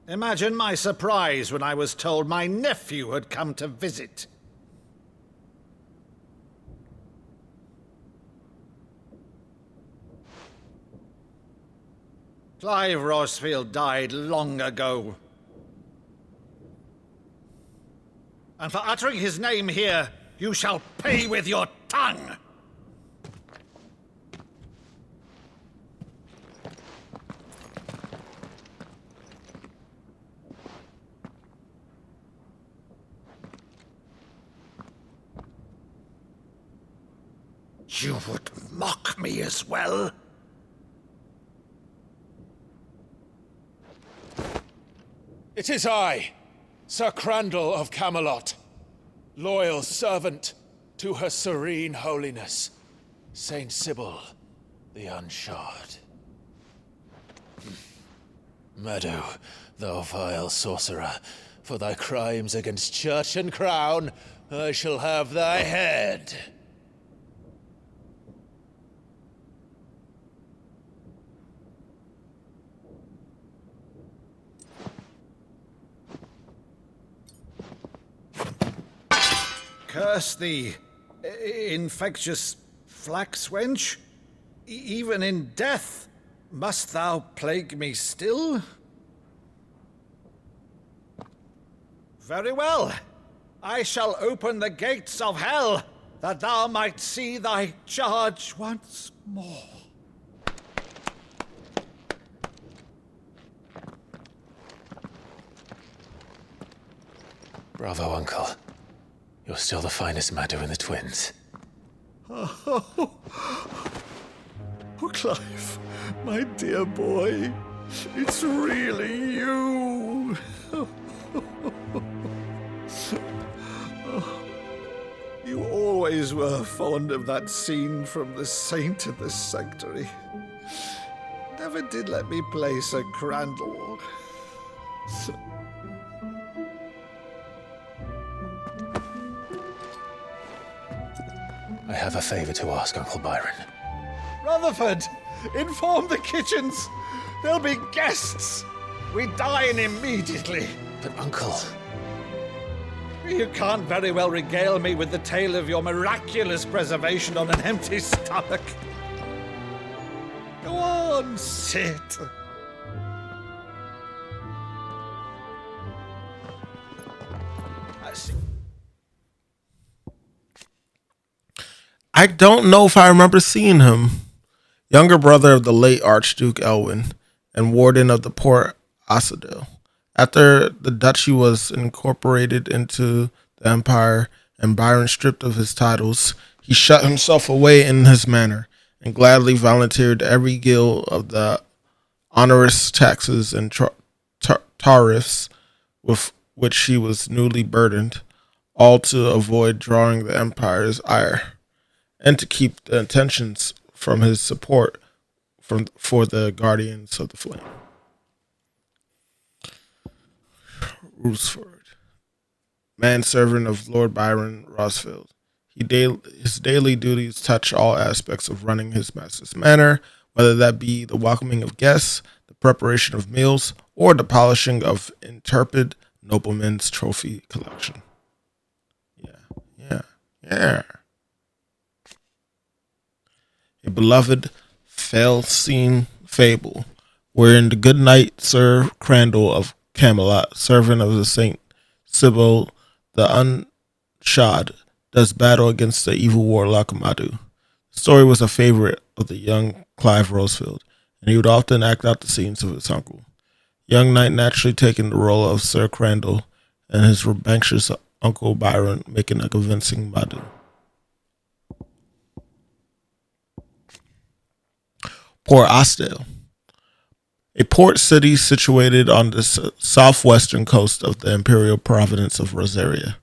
Imagine my surprise when I was told my nephew had come to visit. Clive Rosfield died long ago. And for uttering his name here, you shall pay with your tongue! You would mock me as well? It is I, Sir Crandall of Camelot, loyal servant to Her Serene Holiness, Saint Sybil the Unshod. Meadow, thou vile sorcerer, for thy crimes against church and crown, I shall have thy head. Curse thee, infectious flax wench. Even in death, must thou plague me still? Very well. I shall open the gates of hell, that thou might see thy charge once more. Bravo, Uncle. You're still the finest Maddo in the twins. Oh, Clive, my dear boy, it's really you. You always were fond of that scene from The Saint in the Sanctuary. Never did let me play Sir Crandall. I have a favor to ask, Uncle Byron. Rutherford, inform the kitchens. There'll be guests. We dine immediately. But, Uncle... You can't very well regale me with the tale of your miraculous preservation on an empty stomach. Go on, sit. I don't know if I remember seeing him. Younger brother of the late Archduke Elwin and warden of the Port Asadil. After the duchy was incorporated into the empire and Byron stripped of his titles, he shut himself away in his manor and gladly volunteered every guild of the onerous taxes and tariffs with which he was newly burdened, all to avoid drawing the empire's ire and to keep the attentions from his support for the Guardians of the Flame. Roosford, manservant of Lord Byron Rosfield. His daily duties touch all aspects of running his master's manor, whether that be the welcoming of guests, the preparation of meals, or the polishing of intrepid noblemen's trophy collection. Yeah. A beloved Felsine fable, wherein the good knight Sir Crandall of Camelot, servant of the Saint Sybil the Unshod, does battle against the evil warlock Maddu. The story was a favorite of the young Clive Rosfield, and he would often act out the scenes of his uncle. Young knight naturally taking the role of Sir Crandall, and his rambunctious Uncle Byron making a convincing Maddu. Port Asadil, a port city situated on the southwestern coast of the imperial province of Rosaria.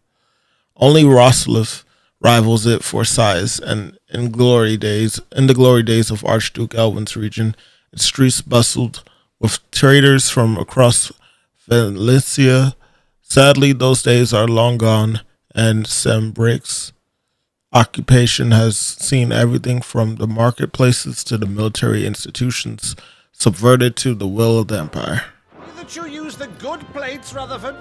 Only Roslif rivals it for size, and in the glory days of Archduke Elwin's region, its streets bustled with traders from across Valencia. Sadly, those days are long gone, and Sembrick's occupation has seen everything from the marketplaces to the military institutions subverted to the will of the empire. The don't you use the good plates, Rutherford?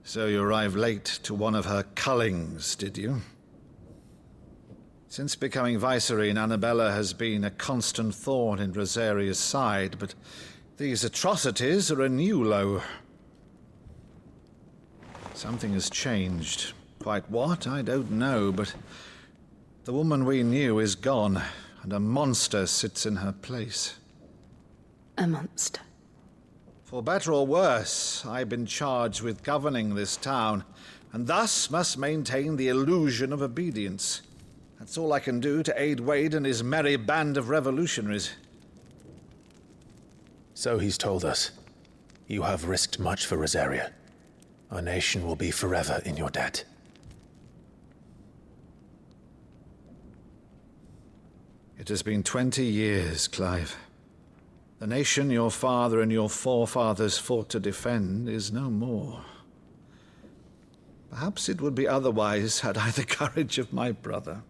So you arrived late to one of her cullings, did you? Since becoming Vicereine, Annabella has been a constant thorn in Rosaria's side, but these atrocities are a new low. Something has changed. Quite what, I don't know, but the woman we knew is gone, and a monster sits in her place. A monster? For better or worse, I've been charged with governing this town, and thus must maintain the illusion of obedience. That's all I can do to aid Wade and his merry band of revolutionaries. So he's told us. You have risked much for Rosaria. Our nation will be forever in your debt. It has been 20 years, Clive. The nation your father and your forefathers fought to defend is no more. Perhaps it would be otherwise had I the courage of my brother.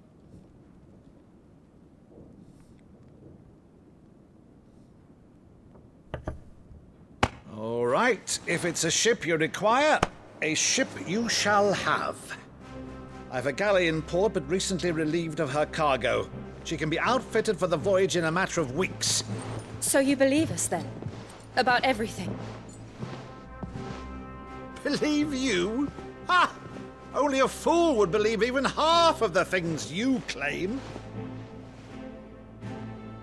All right, if it's a ship you require, a ship you shall have. I've a galley in port, but recently relieved of her cargo. She can be outfitted for the voyage in a matter of weeks. So you believe us, then? About everything? Believe you? Ha! Only a fool would believe even half of the things you claim.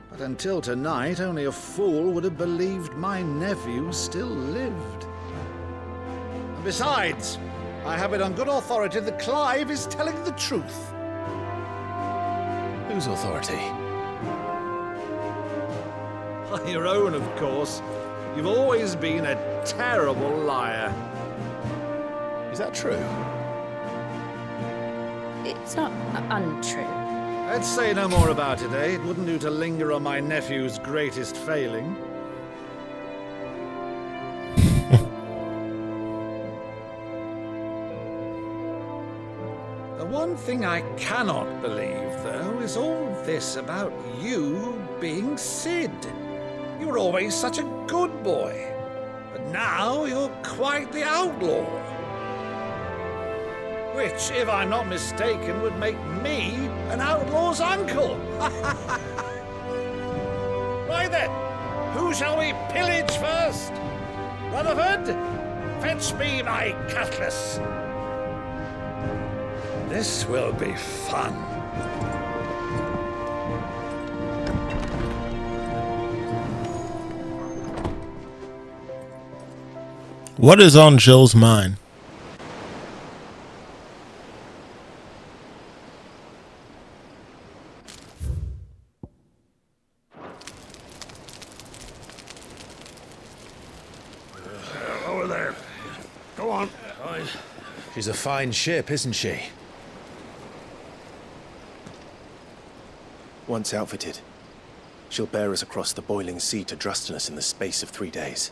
But until tonight, only a fool would have believed my nephew still lived. And besides, I have it on good authority that Clive is telling the truth. Whose authority? Your own, of course. You've always been a terrible liar. Is that true? It's not untrue. Let's say no more about it, eh? It wouldn't do to linger on my nephew's greatest failing. The one thing I cannot believe, though, is all this about you being Sid. You were always such a good boy, but now you're quite the outlaw. Which, if I'm not mistaken, would make me an outlaw's uncle. Right then, who shall we pillage first? Rutherford, fetch me my cutlass. This will be fun. What is on Jill's mind? Over there. Go on. She's a fine ship, isn't she? Once outfitted, she'll bear us across the boiling sea to Drustinus in the space of 3 days.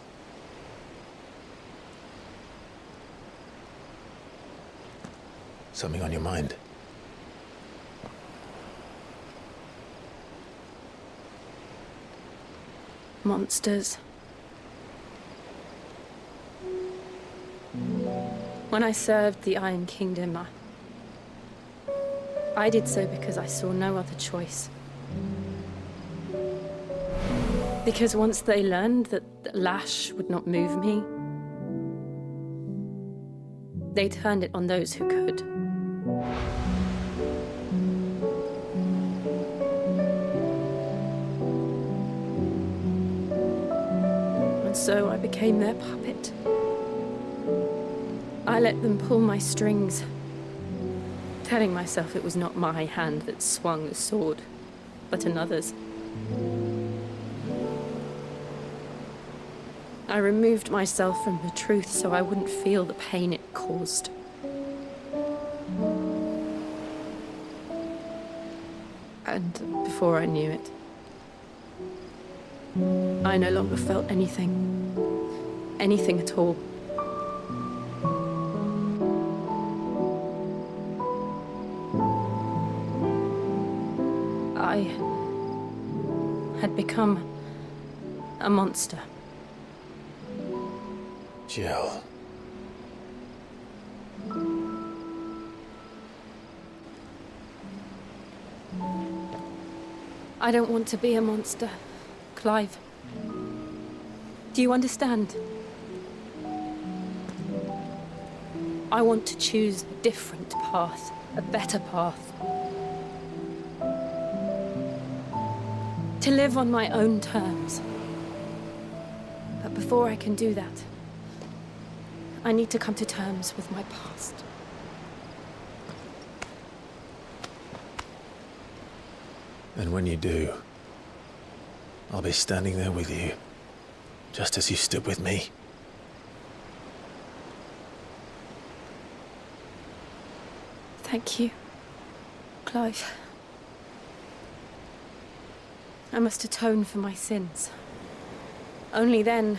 Something on your mind? Monsters. When I served the Iron Kingdom, I did so because I saw no other choice. Because once they learned that Lash would not move me, they turned it on those who could. And so I became their puppet. I let them pull my strings, telling myself it was not my hand that swung the sword, but another's. I removed myself from the truth so I wouldn't feel the pain it caused. And before I knew it, I no longer felt anything at all. I had become a monster. Jill. I don't want to be a monster, Clive. Do you understand? I want to choose a different path, a better path. To live on my own terms. But before I can do that, I need to come to terms with my past. And when you do, I'll be standing there with you, just as you stood with me. Thank you, Clive. I must atone for my sins. Only then,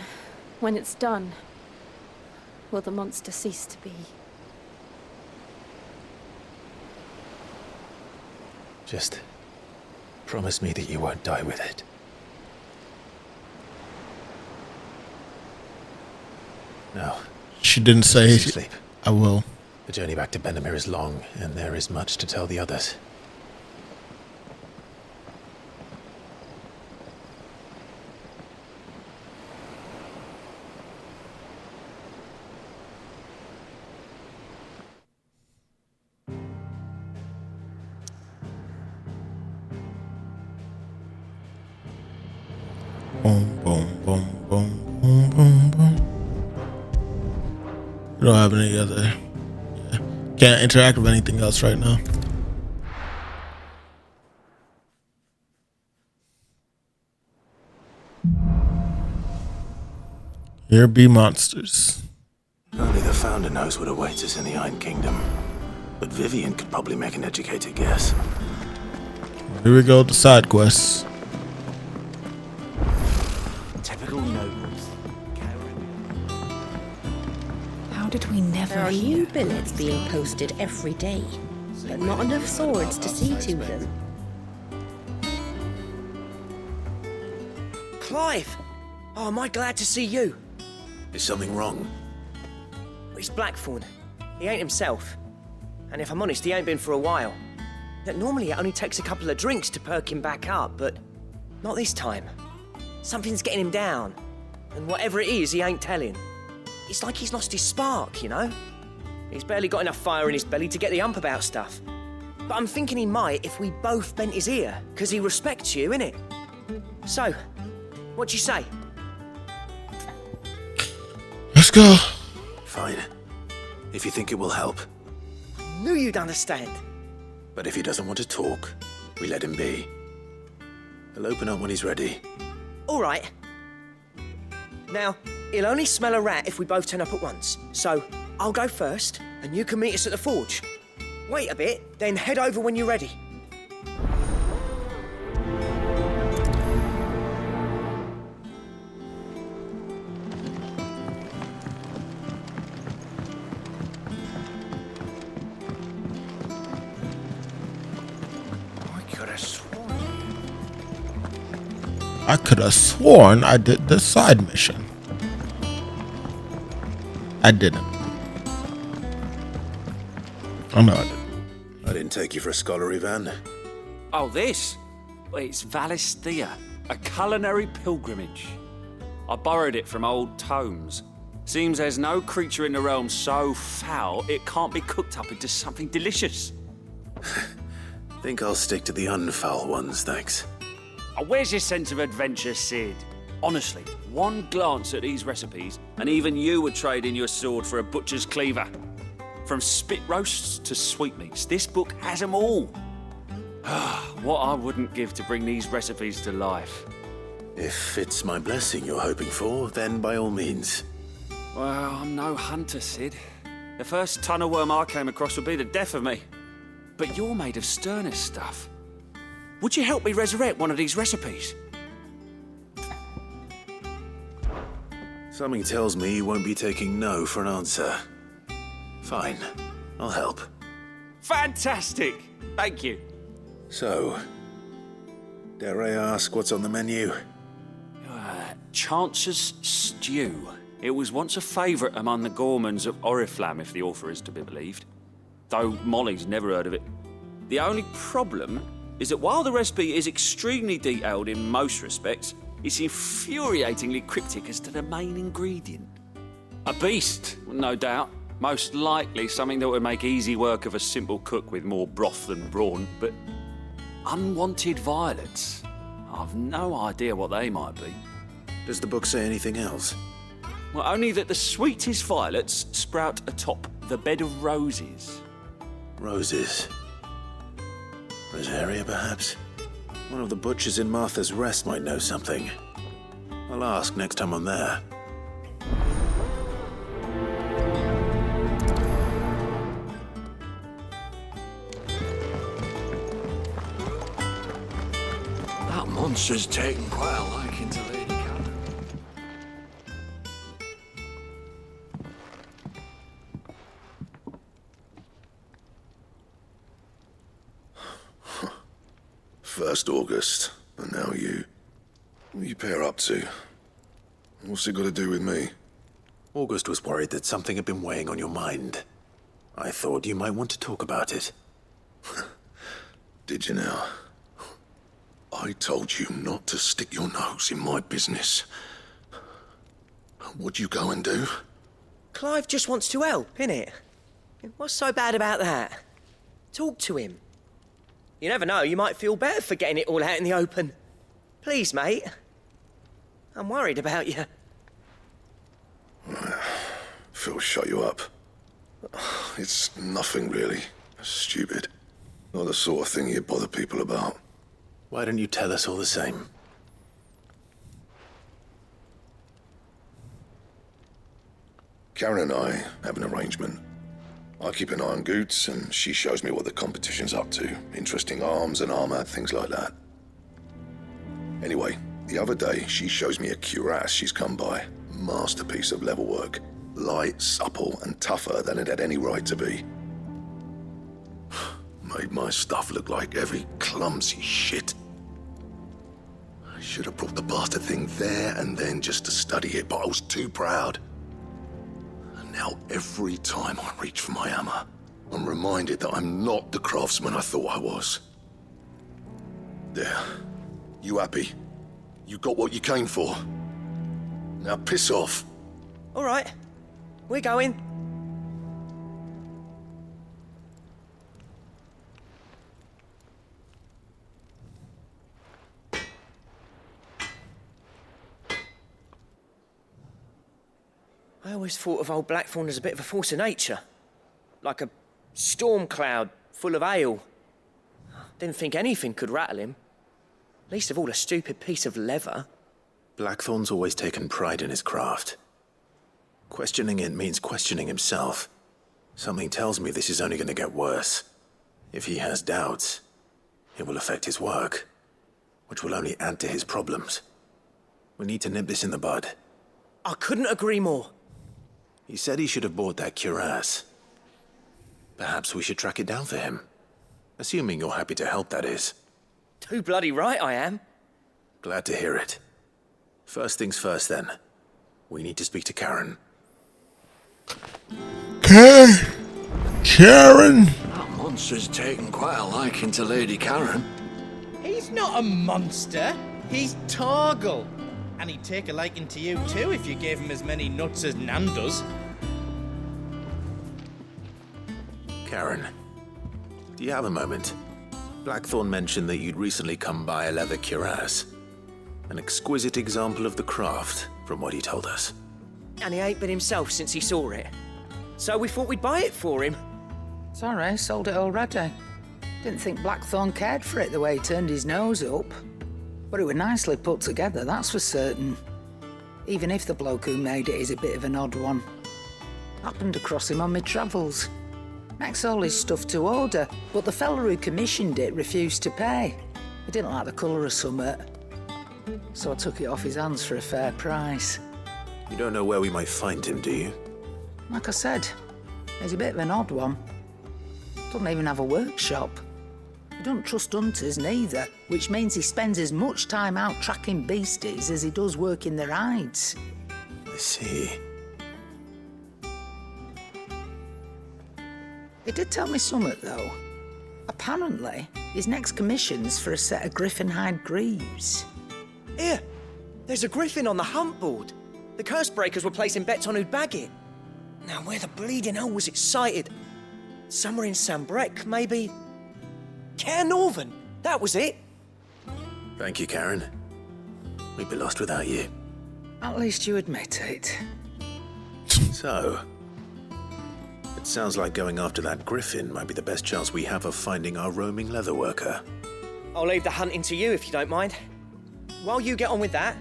when it's done, will the monster cease to be. Just promise me that you won't die with it. No. She didn't say sleep. I will. The journey back to Benamir is long, and there is much to tell the others. Boom, boom, boom, boom, boom, boom, boom. We don't have any other. Yeah. Can't interact with anything else right now. Here be monsters. Only the Founder knows what awaits us in the Iron Kingdom. But Vivian could probably make an educated guess. Here we go, the side quests. Typical nobles. How did we never There are hear? new billets being posted every day, but not enough swords to see to them. Clive! Oh, am I glad to see you? Is something wrong? It's Blackthorn. He ain't himself. And if I'm honest, he ain't been for a while. Normally it only takes a couple of drinks to perk him back up, but not this time. Something's getting him down. And whatever it is, he ain't telling. It's like he's lost his spark, you know? He's barely got enough fire in his belly to get the ump about stuff. But I'm thinking he might if we both bent his ear, because he respects you, innit? So, what do you say? Let's go. Fine. If you think it will help. Knew you'd understand. But if he doesn't want to talk, we let him be. He'll open up when he's ready. All right. Now, he'll only smell a rat if we both turn up at once. So, I'll go first, and you can meet us at the forge. Wait a bit, then head over when you're ready. I could have sworn I did the side mission. I didn't. Oh no, I didn't. I didn't take you for a scholarly van. Oh, this? Well, it's Valisthea, a culinary pilgrimage. I borrowed it from old tomes. Seems there's no creature in the realm so foul it can't be cooked up into something delicious. Think I'll stick to the unfoul ones, thanks. Oh, where's your sense of adventure, Sid? Honestly, one glance at these recipes, and even you would trade in your sword for a butcher's cleaver. From spit roasts to sweetmeats, this book has them all. What I wouldn't give to bring these recipes to life. If it's my blessing you're hoping for, then by all means. Well, I'm no hunter, Sid. The first ton of worm I came across would be the death of me. But you're made of sterner stuff. Would you help me resurrect one of these recipes? Something tells me you won't be taking no for an answer. Fine, I'll help. Fantastic! Thank you. So, Dare I ask what's on the menu? Chance's Stew. It was once a favourite among the gourmands of Oriflamme, if the author is to be believed. Though Molly's never heard of it. The only problem is that while the recipe is extremely detailed in most respects, it's infuriatingly cryptic as to the main ingredient. A beast, no doubt. Most likely something that would make easy work of a simple cook with more broth than brawn, but unwanted violets. I've no idea what they might be. Does the book say anything else? Well, only that the sweetest violets sprout atop the bed of roses. Roses. Rosaria, perhaps? One of the butchers in Martha's Rest might know something. I'll ask next time I'm there. That monster's taken quite a liking to Lady Karen. First August, and now you. What are you pair up to? What's it got to do with me? August was worried that something had been weighing on your mind. I thought you might want to talk about it. Did you now? I told you not to stick your nose in my business. What'd you go and do? Clive just wants to help, innit? What's so bad about that? Talk to him. You never know, you might feel better for getting it all out in the open. Please, mate. I'm worried about you. Phil shut you up. It's nothing really. Stupid. Not the sort of thing you bother people about. Why don't you tell us all the same? Karen and I have an arrangement. I keep an eye on Goots, and she shows me what the competition's up to. Interesting arms and armor, things like that. Anyway, the other day, she shows me a cuirass she's come by. Masterpiece of level work. Light, supple, and tougher than it had any right to be. Made my stuff look like every clumsy shit. I should have brought the bastard thing there and then just to study it, but I was too proud. And now every time I reach for my hammer, I'm reminded that I'm not the craftsman I thought I was. There. You happy? You got what you came for. Now piss off. All right. We're going. I always thought of old Blackthorn as a bit of a force of nature. Like a storm cloud full of ale. Didn't think anything could rattle him. Least of all a stupid piece of leather. Blackthorn's always taken pride in his craft. Questioning it means questioning himself. Something tells me this is only going to get worse. If he has doubts, it will affect his work, which will only add to his problems. We need to nip this in the bud. I couldn't agree more. He said he should have bought that cuirass. Perhaps we should track it down for him. Assuming you're happy to help, that is. Too bloody right I am. Glad to hear it. First things first, then. We need to speak to Karen. Karen! That monster's taken quite a liking to Lady Karen. He's not a monster. He's Torgal. And he'd take a liking to you too if you gave him as many nuts as Nan does. Karen, do you have a moment? Blackthorn mentioned that you'd recently come by a leather cuirass. An exquisite example of the craft, from what he told us. And he ain't been himself since he saw it. So we thought we'd buy it for him. Sorry, sold it already. Didn't think Blackthorn cared for it the way he turned his nose up. But it was nicely put together, that's for certain. Even if the bloke who made it is a bit of an odd one. Happened across him on my travels. Makes all his stuff to order, but the fella who commissioned it refused to pay. He didn't like the colour of summit. So I took it off his hands for a fair price. You don't know where we might find him, do you? Like I said, he's a bit of an odd one. Doesn't even have a workshop. He don't trust hunters neither, which means he spends as much time out tracking beasties as he does working their hides. I see. He did tell me something, though. Apparently, his next commission's for a set of griffin hide greaves. Here, there's a griffin on the hunt board. The curse breakers were placing bets on who'd bag it. Now, where the bleeding hell was it sighted? Somewhere in Sambrec, maybe? Caer Northern, that was it. Thank you, Karen. We'd be lost without you. At least you admit it. So, it sounds like going after that griffin might be the best chance we have of finding our roaming leatherworker. I'll leave the hunting to you if you don't mind. While you get on with that,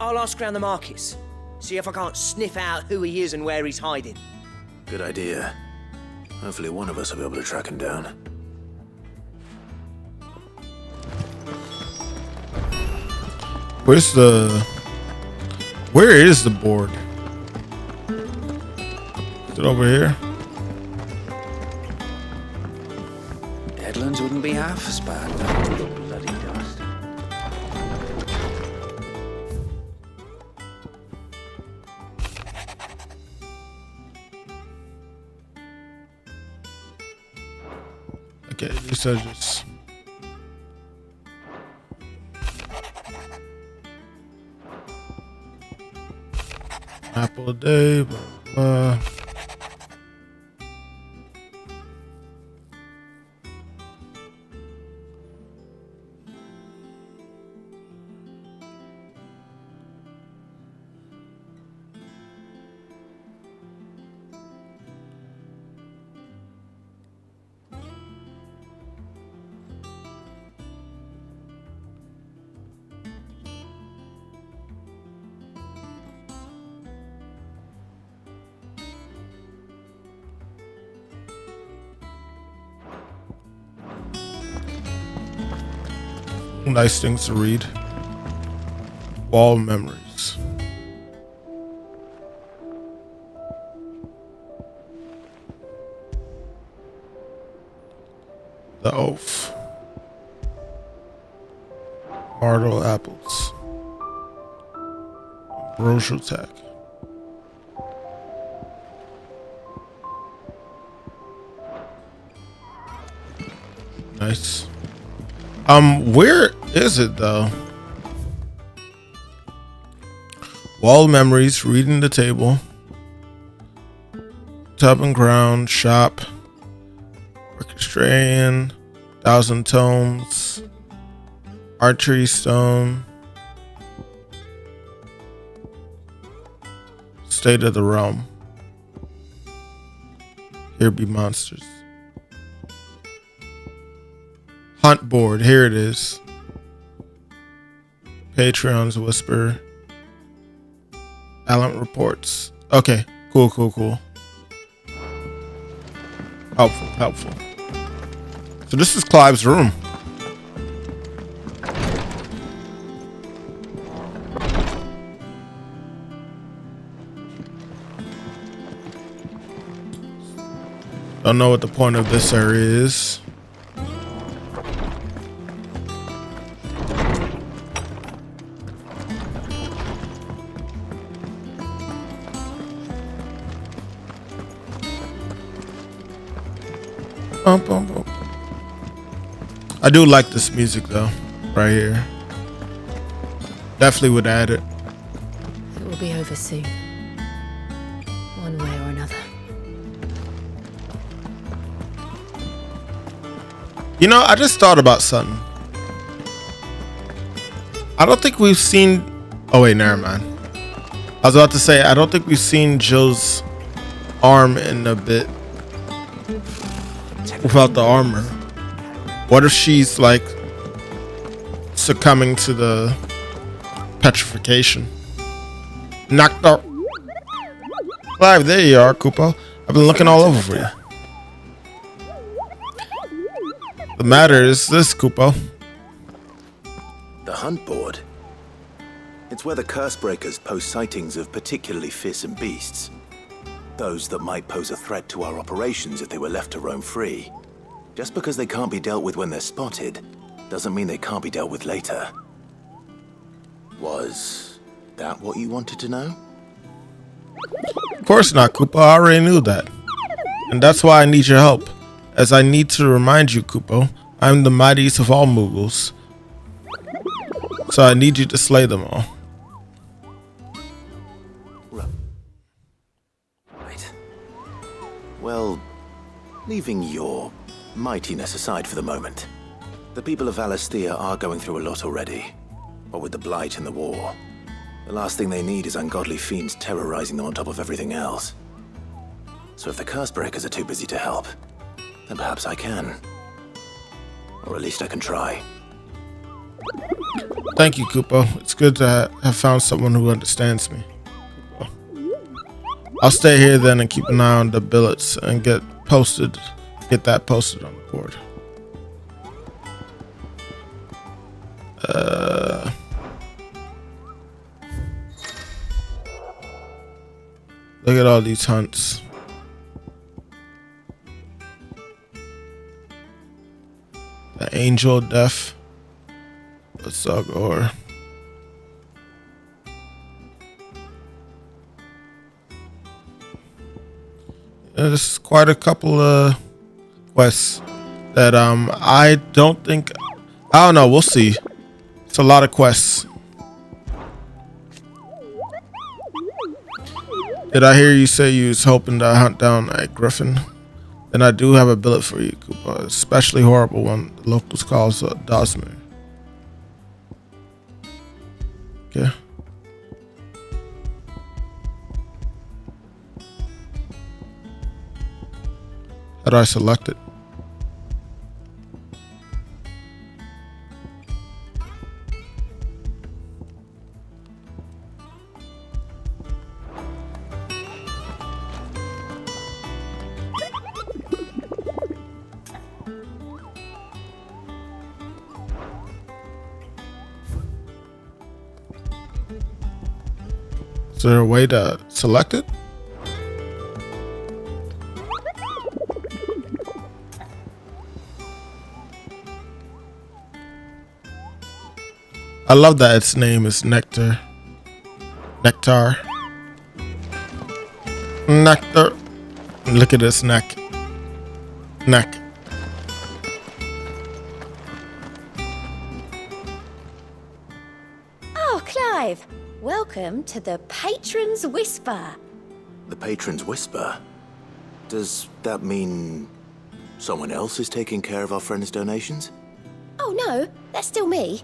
I'll ask around the markets. See if I can't sniff out who he is and where he's hiding. Good idea. Hopefully one of us will be able to track him down. Where is the board? Is it over here? Deadlands wouldn't be half as bad without all the bloody dust. Okay, you said just. Apple a day, blah, blah. Nice things to read. Wall memories. The Oath. Myrtle apples. Ambrosial tech. Nice. Where is it though? Wall memories, reading the table. Tub and ground, shop. Orchestrian, 1,000 tomes. Archery stone. State of the realm. Here be monsters. Hunt board, here it is. Patreon's whisper. Allen reports. Okay, cool. Helpful. So this is Clive's room. Don't know what the point of this area is. I do like this music though, right here. Definitely would add it. It will be over soon. One way or another. You know, I just thought about something. I don't think we've seen... Oh wait, never mind. I was about to say, I don't think we've seen Jill's arm in a bit. Without the armor. What if she's like succumbing to the petrification? Knocked out. Clive, there you are, Kupo. I've been looking all over for you. The matter is this, Kupo. The hunt board. It's where the curse breakers post sightings of particularly fearsome beasts. Those that might pose a threat to our operations if they were left to roam free. Just because they can't be dealt with when they're spotted, doesn't mean they can't be dealt with later. Was that what you wanted to know? Of course not, Koopa. I already knew that. And that's why I need your help. As I need to remind you, Koopa, I'm the mightiest of all Moogles. So I need you to slay them all. Right. Well, leaving your mightiness aside for the moment, the people of Valisthea are going through a lot already. What with the Blight and the war, the last thing they need is ungodly fiends terrorizing them on top of everything else. So if the Cursebreakers are too busy to help, then perhaps I can. Or at least I can try. Thank you, Koopa. It's good to have found someone who understands me. Koopa. I'll stay here then and keep an eye on the billets and get that posted on the board. Look at all these hunts. The Angel of Death. Let's go over. There's quite a couple of quests that I don't know, we'll see. It's a lot of quests. Did I hear you say you was hoping to hunt down a griffin? Then I do have a billet for you, Koopa. Especially horrible one the locals call Dosmer. Okay. How do I select it? Is there a way to select it? I love that its name is Nectar. Nectar. Nectar. Look at its neck. Neck. Oh, Clive. Welcome to the Patron's Whisper. The Patron's Whisper? Does that mean someone else is taking care of our friend's donations? Oh no, that's still me.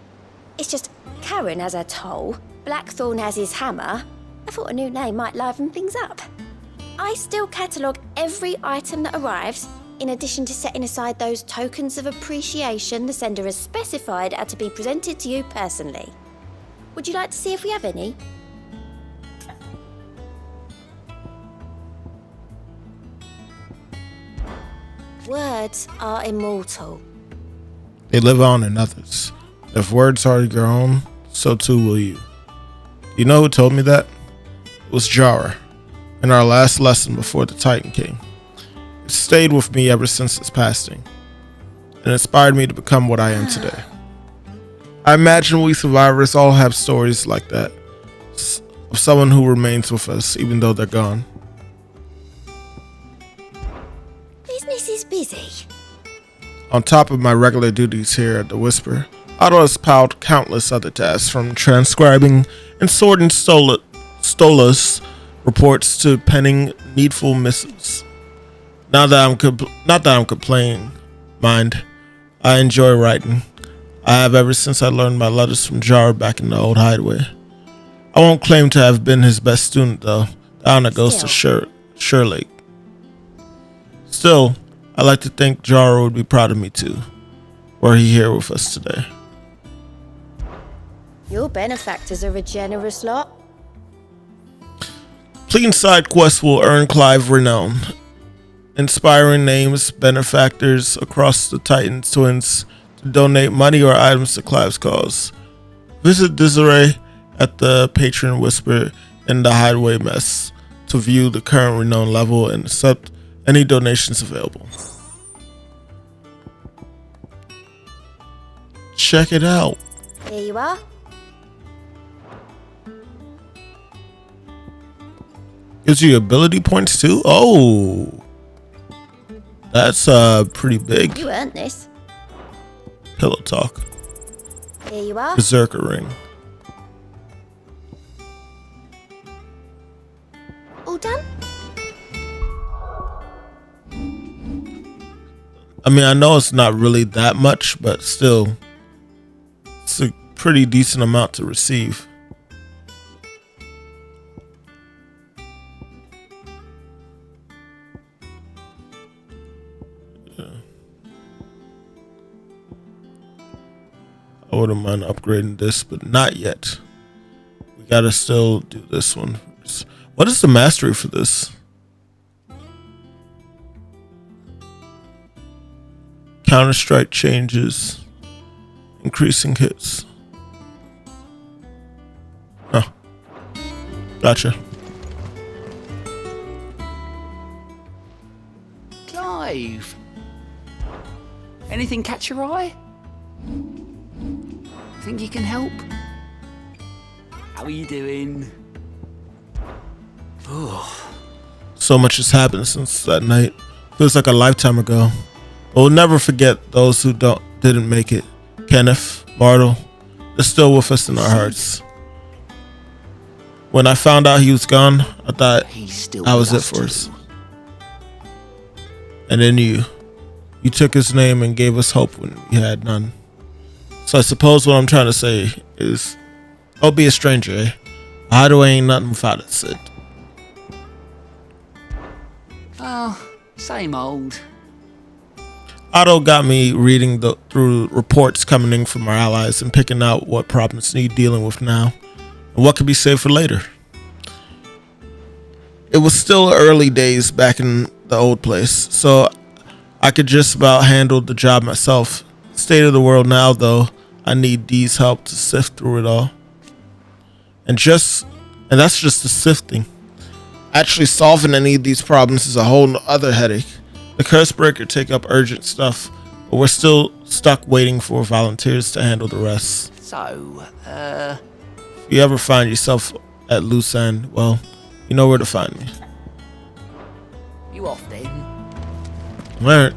It's just Karen has her toll, Blackthorn has his hammer. I thought a new name might liven things up. I still catalogue every item that arrives, in addition to setting aside those tokens of appreciation the sender has specified are to be presented to you personally. Would you like to see if we have any? Words are immortal. They live on in others. If words are your own, so too will you. You know who told me that? It was Jara, in our last lesson before the Titan King. It stayed with me ever since its passing, and inspired me to become what I am today. I imagine we survivors all have stories like that, of someone who remains with us even though they're gone. Business is busy. On top of my regular duties here at the Whisper, Otto has piled countless other tasks, from transcribing and sorting Stola's reports to penning needful missives. Not that I'm complaining, mind. I enjoy writing. I have ever since I learned my letters from Jar back in the old hideaway. I won't claim to have been his best student though. The honor goes to Shirley. Still, I like to think Jar would be proud of me too, were he here with us today. Your benefactors are a generous lot. Completing side quests will earn Clive renown. Inspiring names, benefactors across the Titan Twins to donate money or items to Clive's cause. Visit Desiree at the Patron Whisper in the Hideaway Mess to view the current renown level and accept any donations available. check it out. Here you are. Gives you ability points too? Oh. That's pretty big. You earned this. Pillow talk. Here you are. Berserker ring. All done? I mean, I know it's not really that much, but still, it's a pretty decent amount to receive. Yeah. I wouldn't mind upgrading this, but not yet. We gotta still do this one first. What is the mastery for this? Counter-strike changes, increasing hits. Huh. Gotcha. Clive, anything catch your eye? Think you can help? How are you doing? Oh. So much has happened since that night. Feels like a lifetime ago. We'll never forget those who didn't make it. Kenneth, Bartle, they're still with us in our hearts. When I found out he was gone, I thought I was it for us. And then you took his name and gave us hope when we had none. So I suppose what I'm trying to say is, don't be a stranger, eh? A hideaway ain't nothing without it, Sid. Oh, same old. Otto got me reading through reports coming in from our allies and picking out what problems need dealing with now and what could be saved for later. It was still early days back in the old place, so I could just about handle the job myself. State of the world now, though, I need Dee's help to sift through it all. And that's just the sifting. Actually solving any of these problems is a whole other headache. The curse breaker take up urgent stuff, but we're still stuck waiting for volunteers to handle the rest. So, if you ever find yourself at loose end, well, you know where to find me. you off then? Alright.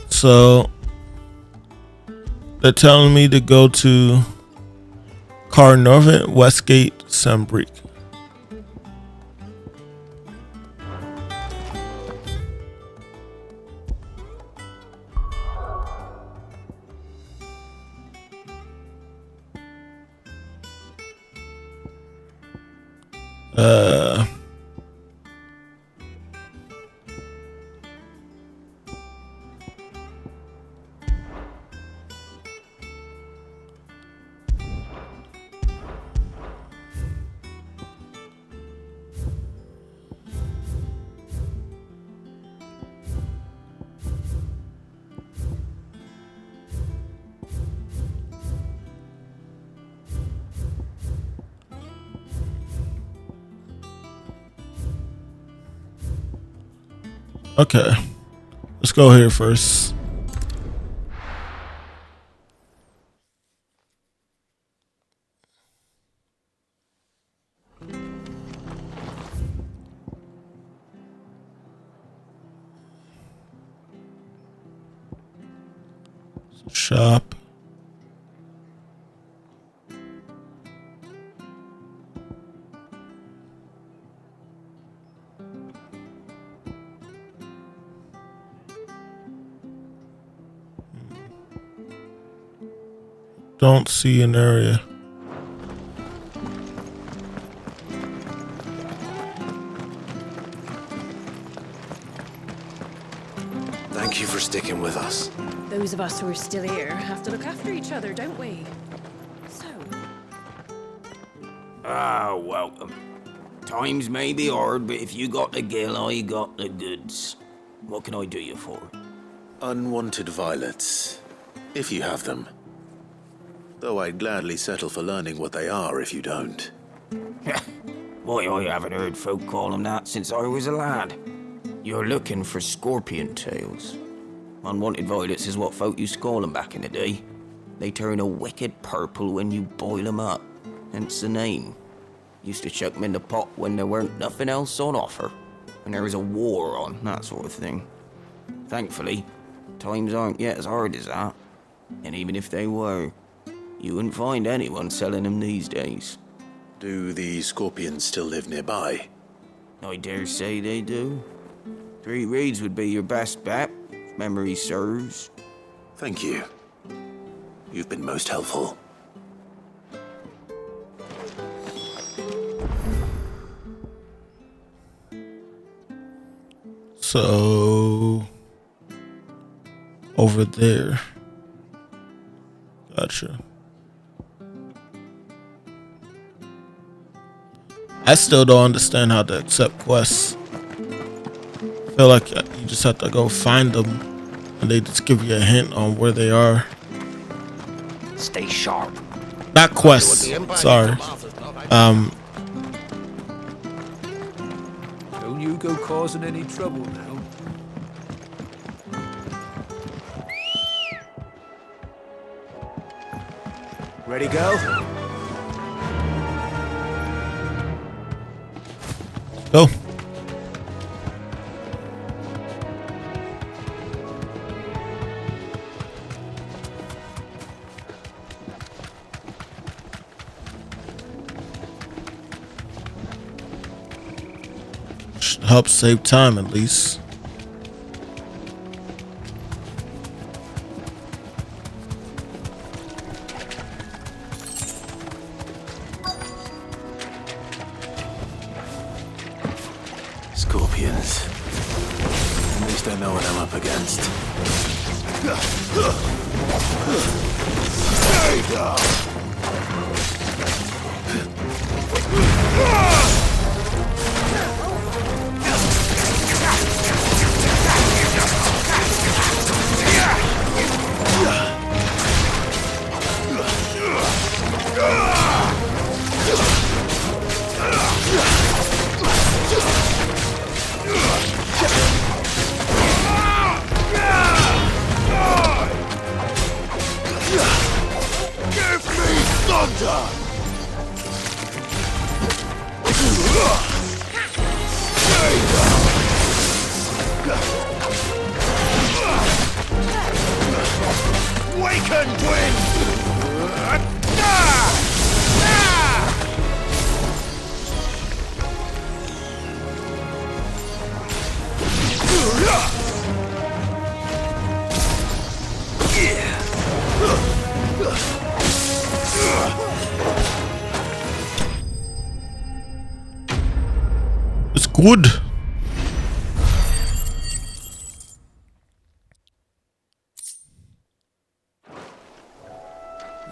So they're telling me to go to Carnarvon, Westgate, Sembreek. Okay, let's go here first. Shop. Don't see an area. Thank you for sticking with us. Those of us who are still here have to look after each other, don't we? So, Ah, welcome. Times may be hard, but if you got the gill, I got the goods. What can I do you for? Unwanted violets, if you have them. Though I'd gladly settle for learning what they are if you don't. Why, I haven't heard folk call them that since I was a lad. You're looking for scorpion tails. Unwanted violets is what folk used to call them back in the day. They turn a wicked purple when you boil them up, hence the name. Used to chuck them in the pot when there weren't nothing else on offer, when there was a war on, that sort of thing. Thankfully, times aren't yet as hard as that. And even if they were, you wouldn't find anyone selling them these days. Do the scorpions still live nearby? I dare say they do. 3 Reeds would be your best bet, if memory serves. Thank you. You've been most helpful. So, over there. Gotcha. I still don't understand how to accept quests. I feel like you just have to go find them and they just give you a hint on where they are. Stay sharp. Not quests. Sorry. Don't you go causing any trouble now. Ready, go? Go. Should help save time at least. Scorpions. At least I know what I'm up against. Give me thunder! Wakened wind! It's good.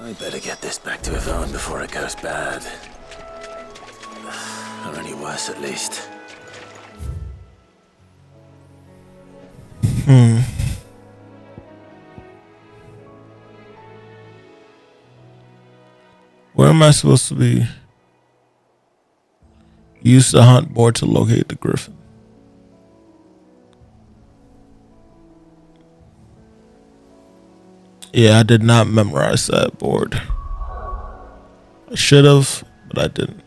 I better get this back to Yvonne before it goes bad. Or any worse, at least. Where am I supposed to be? Use the hunt board to locate the griffin. Yeah, I did not memorize that board. I should have, but I didn't.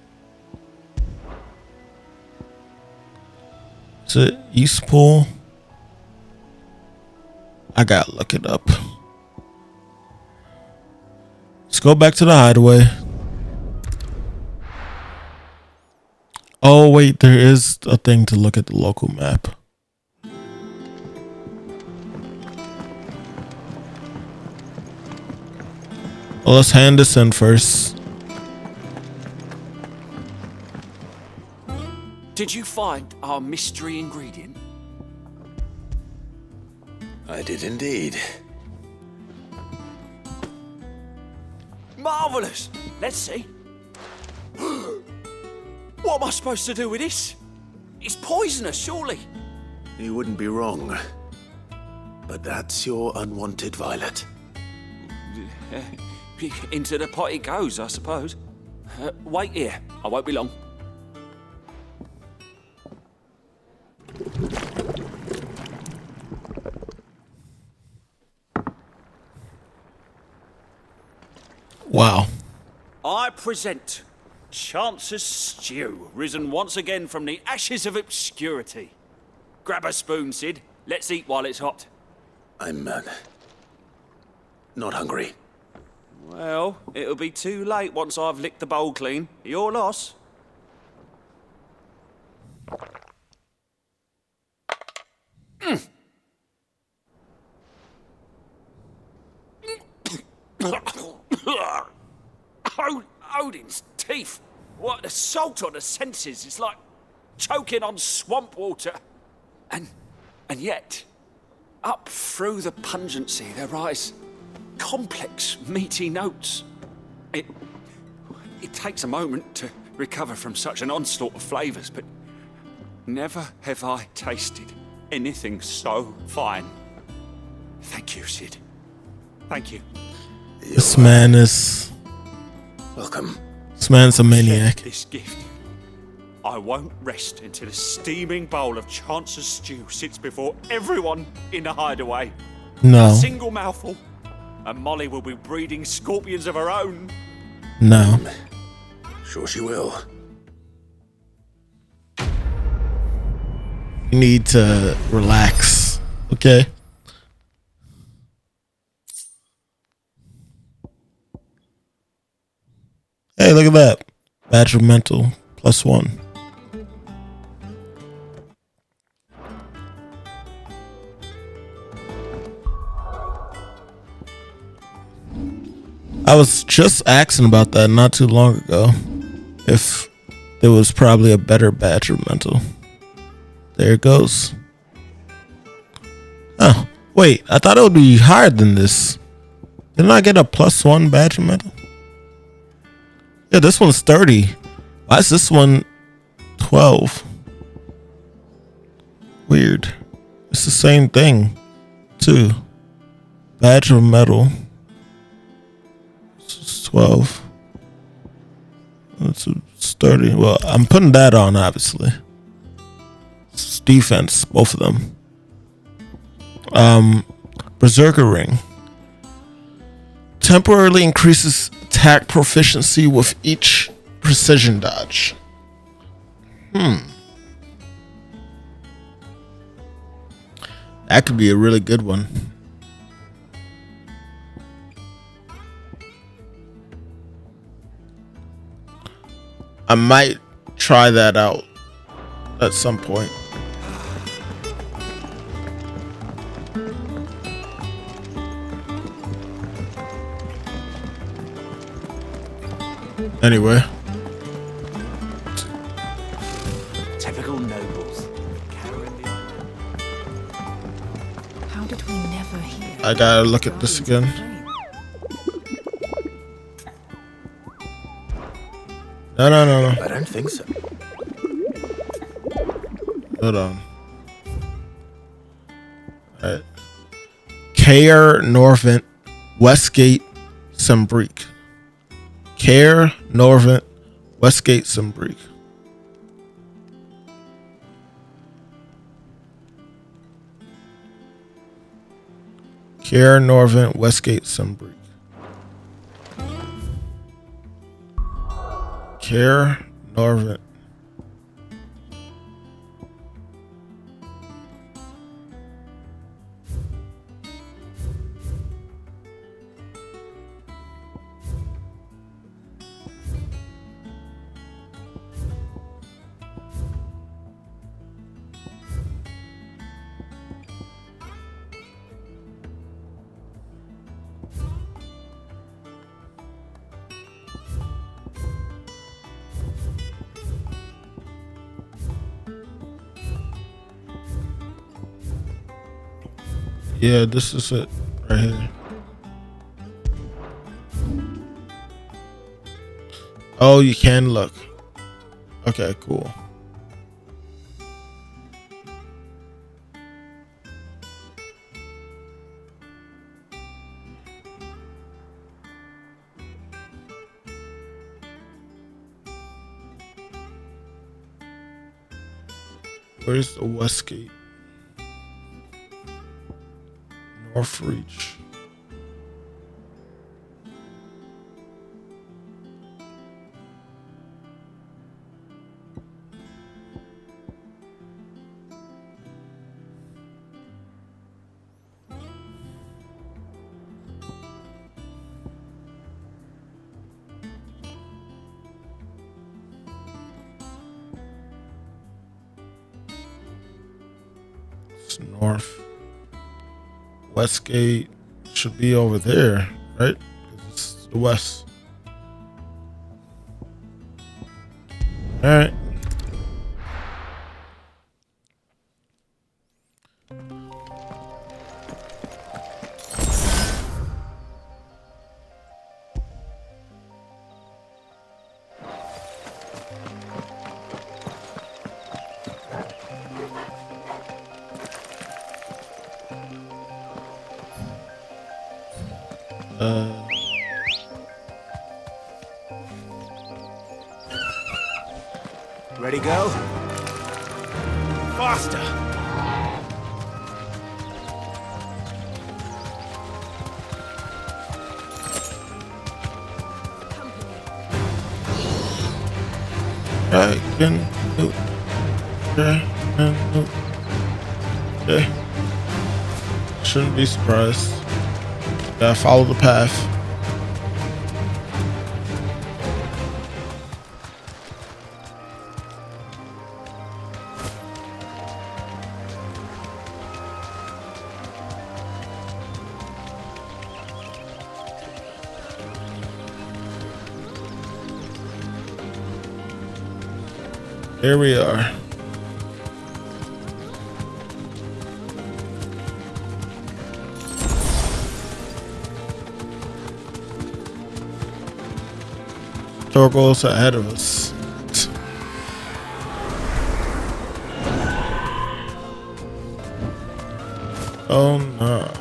Is it East Pool? I gotta look it up. Let's go back to the hideaway. Oh wait, there is a thing to look at the local map. Well, let's hand this in first. Did you find our mystery ingredient? I did indeed. Marvelous! Let's see. What am I supposed to do with this? It's poisonous, surely. You wouldn't be wrong. But that's your unwanted violet. into the pot it goes, I suppose. Wait here. I won't be long. Wow. I present Chance's Stew, risen once again from the ashes of obscurity. Grab a spoon, Sid. Let's eat while it's hot. I'm not hungry. Well, it'll be too late once I've licked the bowl clean. Your loss. Odin's teeth. What the salt on the senses is like choking on swamp water. And yet, up through the pungency there rise complex, meaty notes. It takes a moment to recover from such an onslaught of flavours, but never have I tasted anything so fine. Thank you, Sid. Thank you. This man is... Welcome. This man's a maniac. This gift. I won't rest until a steaming bowl of Chance's stew sits before everyone in the hideaway. No. A single mouthful, and Molly will be breeding scorpions of her own. No. Sure she will. You need to relax, okay? Hey, look at that. Badge of mental, +1. I was just asking about that not too long ago. If there was probably a better badge of mental. There it goes. Oh, wait. I thought it would be higher than this. Didn't I get a +1 badge of mental? Yeah, this one's 30. Why is this one 12? Weird. It's the same thing, too. Badge of metal. This is 12. It's 30. Well, I'm putting that on, obviously. It's defense, both of them. Berserker Ring. Temporarily increases attack proficiency with each precision dodge. That could be a really good one. I might try that out at some point. Anyway. Typical nobles. How did we never hear? I gotta look at this again. No. I don't think so. Hold on. Alright. Caer Norvent, Westgate, Sembrique. Caer Norvent, Westgate, Sembrique. Caer Norvent, Westgate, Sembrique. Caer Norvent. Yeah, this is it right here. Oh, you can look. Okay, cool. Where's the west gate? North Reach. It's north. Westgate should be over there, right? 'Cause it's the west. All right. Ready, go? Faster! I can do. Okay. Shouldn't be surprised. Gotta follow the path. Here we are. Torgo's ahead of us. Oh no.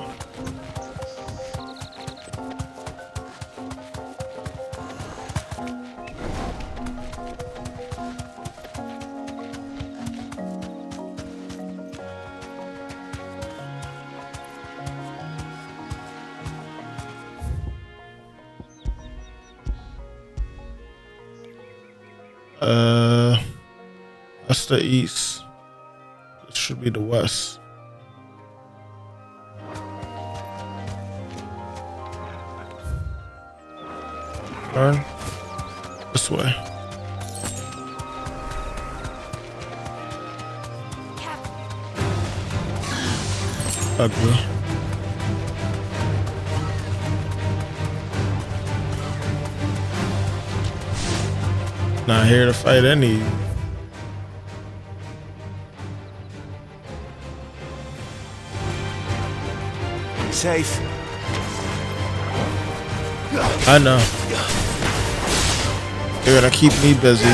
That's the east. It should be the west. Turn this way. Ugly. Not here to fight any. Safe. I know. You're gonna keep me busy.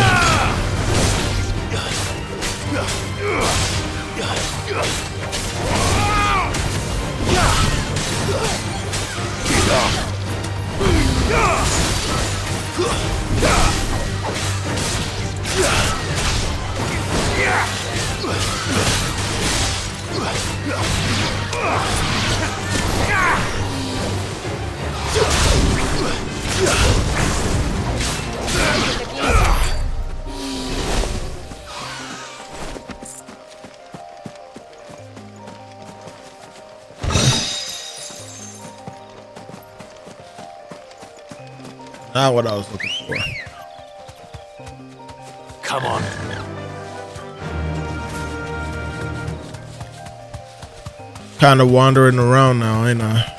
Not what I was looking for. Come on. Kind of wandering around now, ain't I?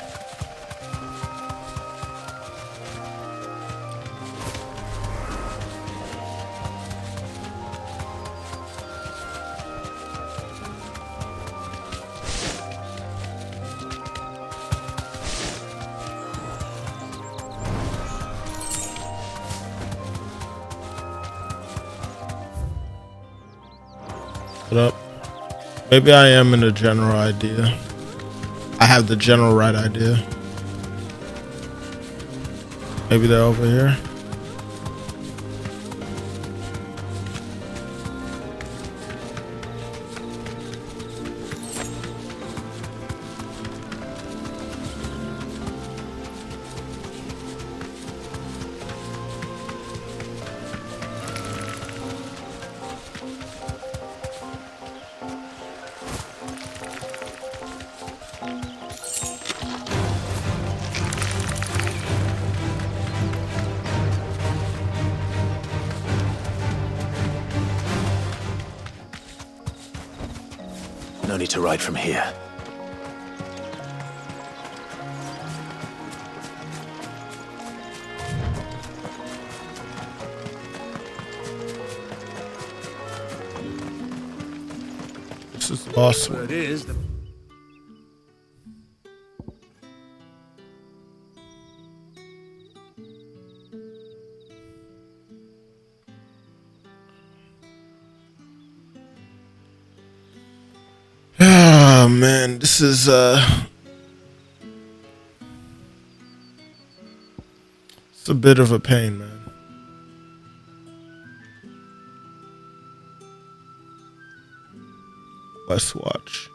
What up? Maybe I am in the general idea. I have the general right idea. Maybe they're over here. need to ride from here. This is the boss. It is. Oh man, this is it's a bit of a pain, man. Let's watch.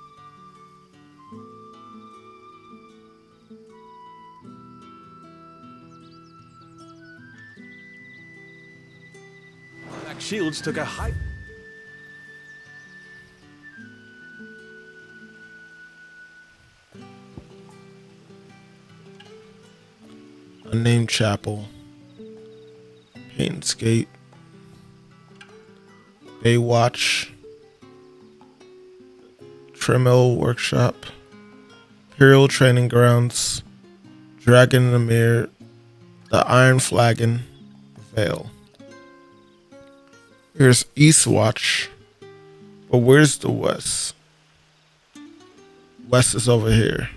Black Shields took a hike. Unnamed Chapel, Payton's Gate, Baywatch, Tremill Workshop, Imperial Training Grounds, Dragon in the Mirror, the Iron Flagon, Vale. Here's Eastwatch, but where's the West? West is over here.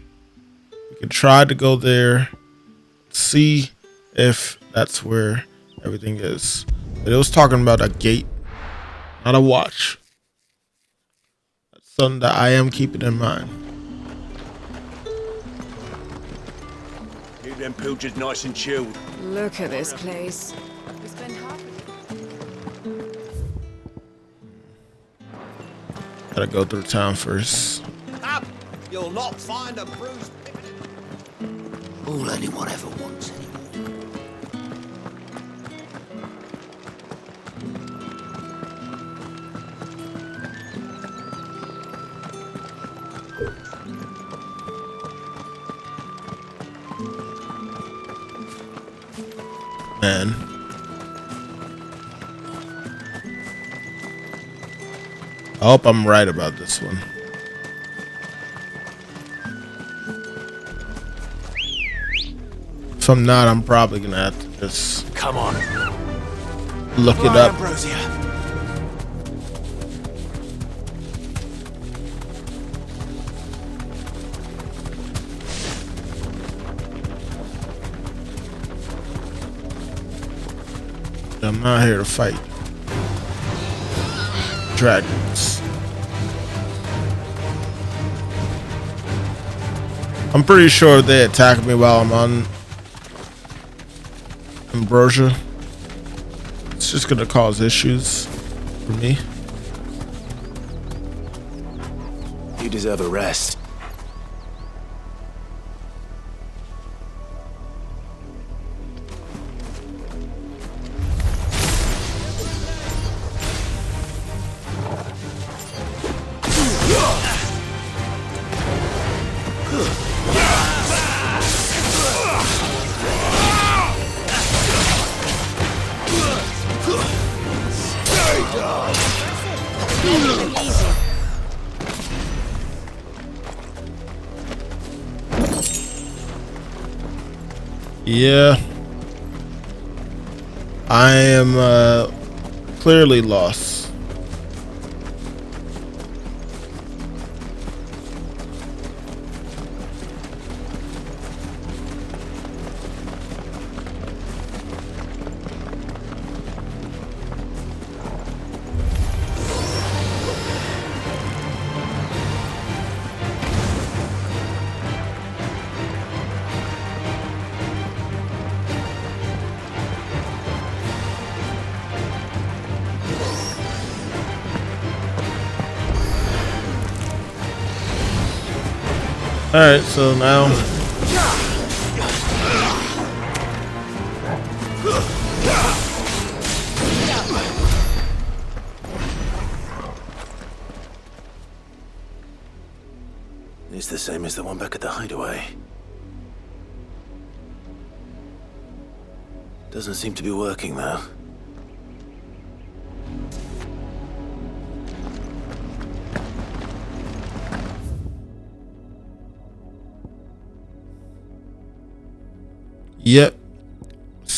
We can try to go there, see if that's where everything is. But it was talking about a gate, not a watch. That's something that I am keeping in mind. Keep them pilchards nice and chilled. Look at this place. We spend half Gotta go through town first. Up! You'll not find a bruised. All anyone ever wants Man. I hope I'm right about this one. If I'm not, I'm probably gonna have to just come on, look it up. Ambrosia. I'm not here to fight dragons. I'm pretty sure if they attack me while I'm on Ambrosia, it's just gonna cause issues for me. You deserve a rest. Yeah, I am clearly lost. Alright, so now it's the same as the one back at the hideaway. Doesn't seem to be working though.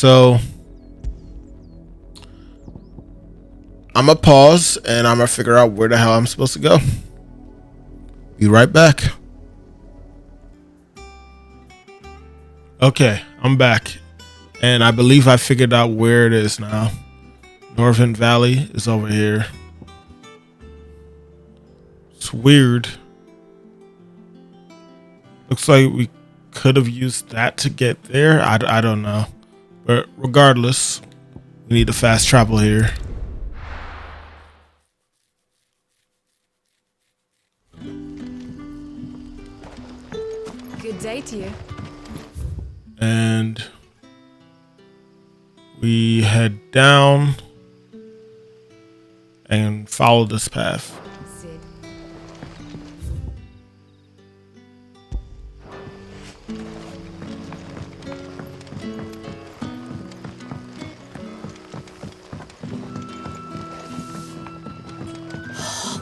so I'm gonna pause and I'm gonna figure out where the hell I'm supposed to go. Be right back. Okay, I'm back. And I believe I figured out where it is now. Northern Valley is over here. It's weird. Looks like we could have used that to get there. I don't know. But regardless, we need to fast travel here. Good day to you. And we head down and follow this path. Sid.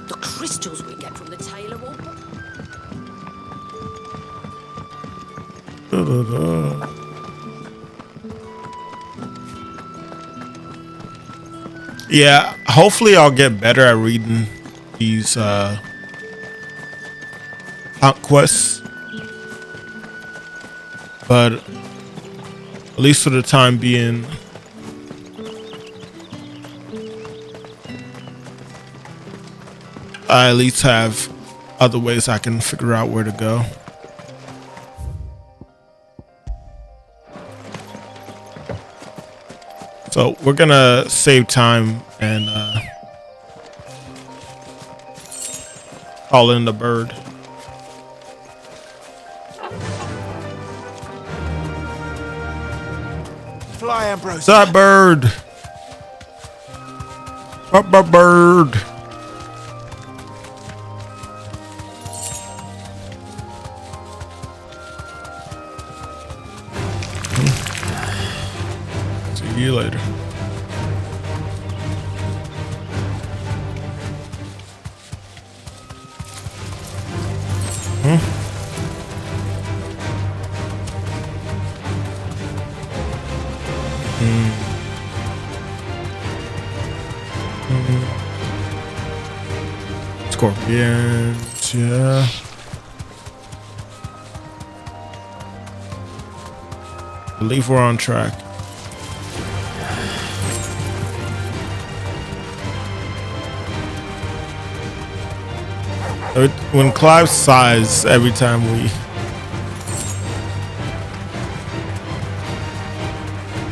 The crystals we get from the tailor will... Yeah, hopefully I'll get better at reading these hunt quests. But at least for the time being, I at least have other ways I can figure out where to go. So we're gonna save time and call in the bird. Fly, Ambrose. What's that bird? Bird. See you later. Scorpions, yeah. I believe we're on track. When Clive sighs every time we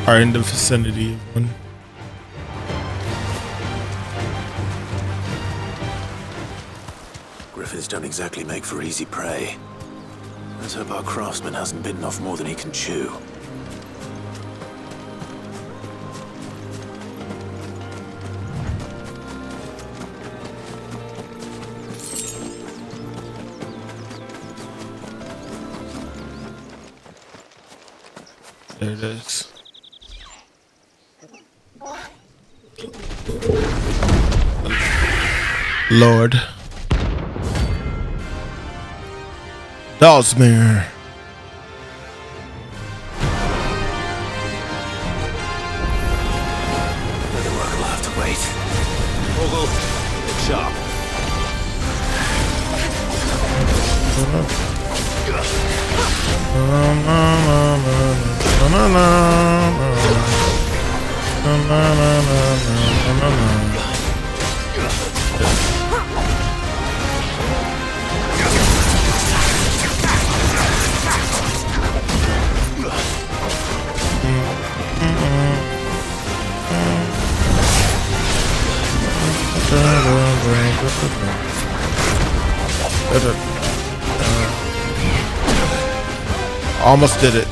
are in the vicinity of one. Griffiths don't exactly make for easy prey. Let's hope our craftsman hasn't bitten off more than he can chew. There it is. Lord Dawsmere. The work will have to wait. Ogle, look sharp. Almost did it.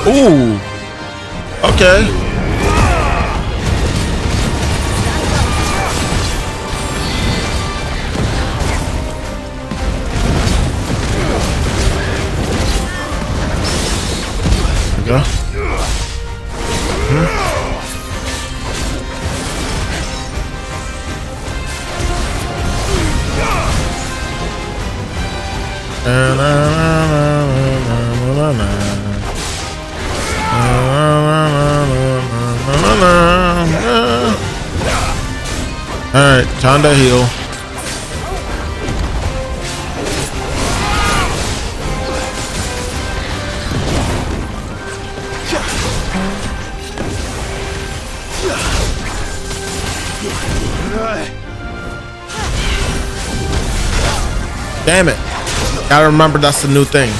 Ooh. Okay. There we go. Alright, time to heal. Damn it. Gotta remember that's the new thing.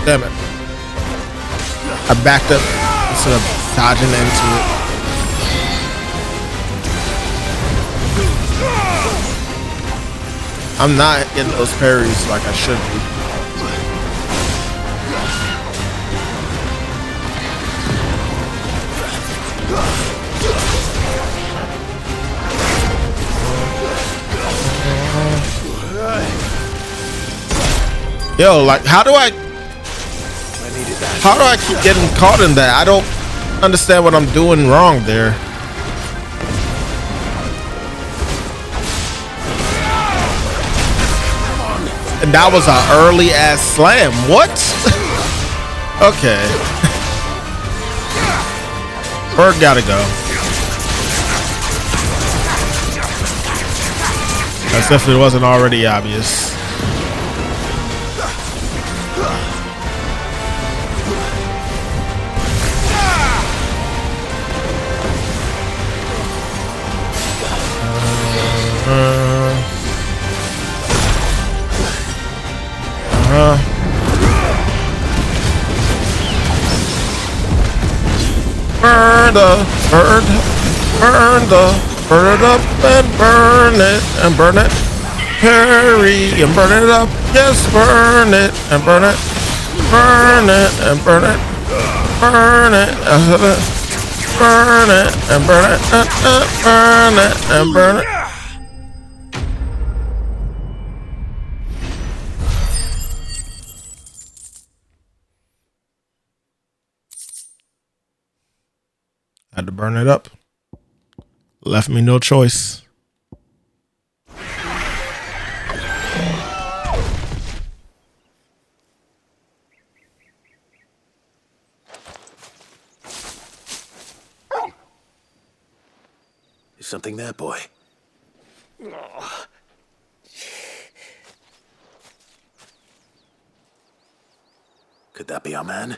Damn it. I backed up instead of dodging into it. I'm not getting those parries like I should be. Yo, like, how do I keep getting caught in that? I don't understand what I'm doing wrong there. And that was an early ass slam. What? Okay. Bird gotta go. As if it wasn't already obvious. Burn it up and burn it and burn it. Hurry and burn it up. Yes, burn it and burn it. Burn it and burn it. Burn it and burn it. Burn it and burn it. Burn it and burn it. Had to burn it up. Left me no choice. Is something there, boy? Could that be our man?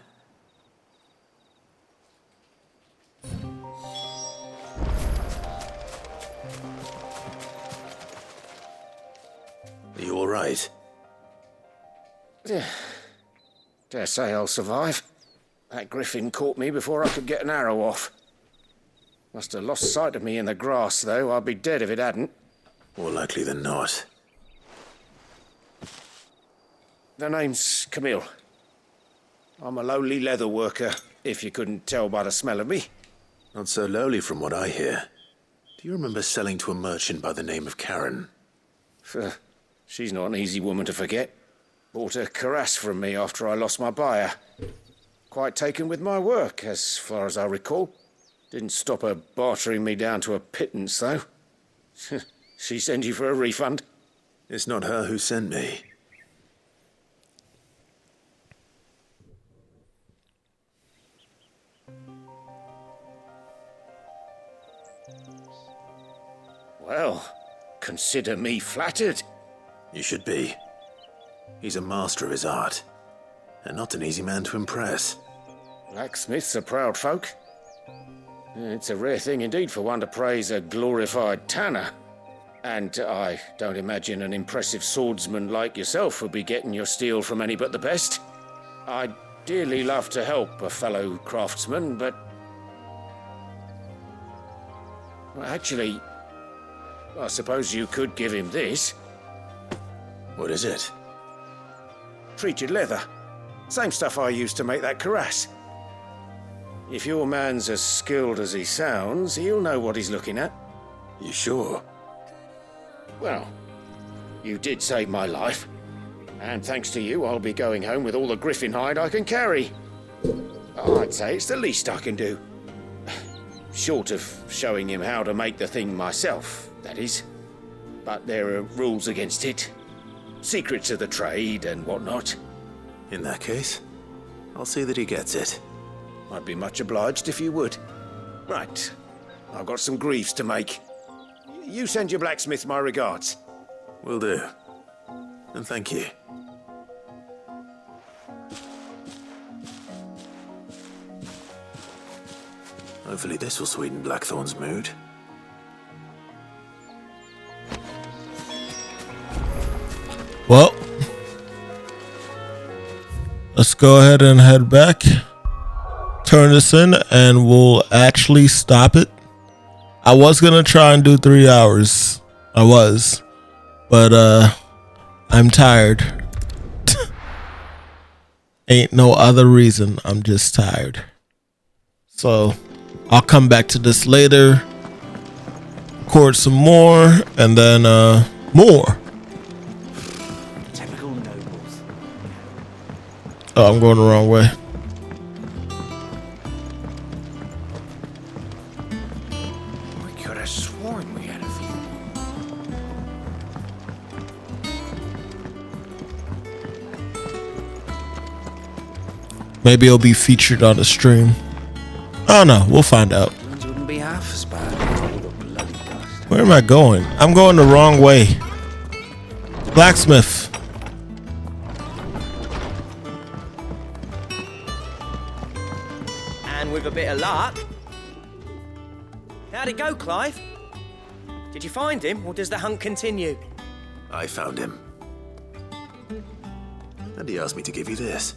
Are you all right? Dare say I'll survive. That griffin caught me before I could get an arrow off. Must have lost sight of me in the grass, though. I'd be dead if it hadn't. More likely than not. The name's Camille. I'm a lowly leather worker, if you couldn't tell by the smell of me. Not so lowly from what I hear. Do you remember selling to a merchant by the name of Karen? She's not an easy woman to forget. Bought a cuirass from me after I lost my buyer. Quite taken with my work, as far as I recall. Didn't stop her bartering me down to a pittance, though. She sent you for a refund? It's not her who sent me. Well, consider me flattered. You should be. He's a master of his art, and not an easy man to impress. Blacksmiths are proud folk. It's a rare thing indeed for one to praise a glorified tanner. And I don't imagine an impressive swordsman like yourself would be getting your steel from any but the best. I'd dearly love to help a fellow craftsman, but... Well, actually, I suppose you could give him this. What is it? Treated leather. Same stuff I used to make that cuirass. If your man's as skilled as he sounds, he'll know what he's looking at. You sure? Well, you did save my life. And thanks to you, I'll be going home with all the griffin hide I can carry. I'd say it's the least I can do. Short of showing him how to make the thing myself, that is. But there are rules against it. Secrets of the trade and whatnot. In that case, I'll see that he gets it. I'd be much obliged if you would. Right. I've got some greaves to make. You send your blacksmith my regards. Will do. And thank you. Hopefully this will sweeten Blackthorn's mood. Well, let's go ahead and head back. Turn this in and we'll actually stop it. I was gonna try and do 3 hours. I was. But I'm tired. Ain't no other reason. I'm just tired. So I'll come back to this later. Record some more and then more. Typical nobles. Oh, I'm going the wrong way. I could have sworn we had a few. Maybe it'll be featured on the stream. Oh no, we'll find out. Wouldn't be half as bad. Where am I going? I'm going the wrong way. Blacksmith. And with a bit of luck... How'd it go, Clive? Did you find him, or does the hunt continue? I found him. And he asked me to give you this,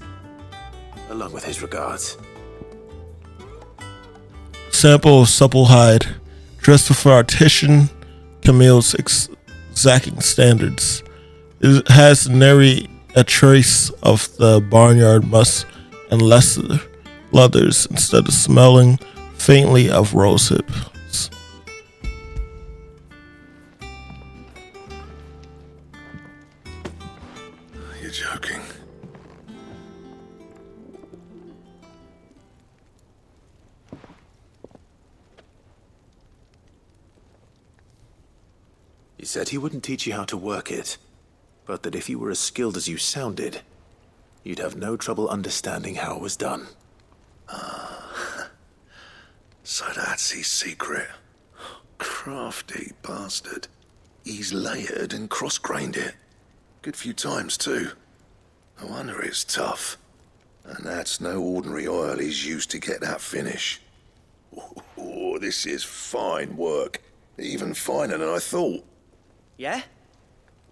along with his regards. Sample of supple hide, dressed for artisan Camille's exacting standards. It has nary a trace of the barnyard musk and lesser leathers, instead of smelling faintly of rose hips. You're joking. He said he wouldn't teach you how to work it, but that if you were as skilled as you sounded, you'd have no trouble understanding how it was done. So that's his secret. Crafty bastard. He's layered and cross-grained it. Good few times, too. No wonder it's tough. And that's no ordinary oil he's used to get that finish. Oh, this is fine work. Even finer than I thought. Yeah?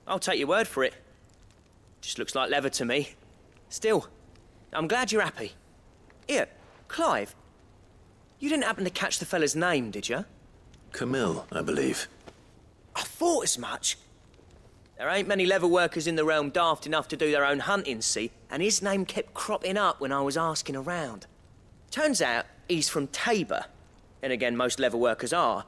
I'll take your word for it. Just looks like leather to me. Still, I'm glad you're happy. Here, Clive. You didn't happen to catch the fella's name, did you? Camille, I believe. I thought as much. There ain't many leather workers in the realm daft enough to do their own hunting, see? And his name kept cropping up when I was asking around. Turns out he's from Tabor. And again, most leather workers are.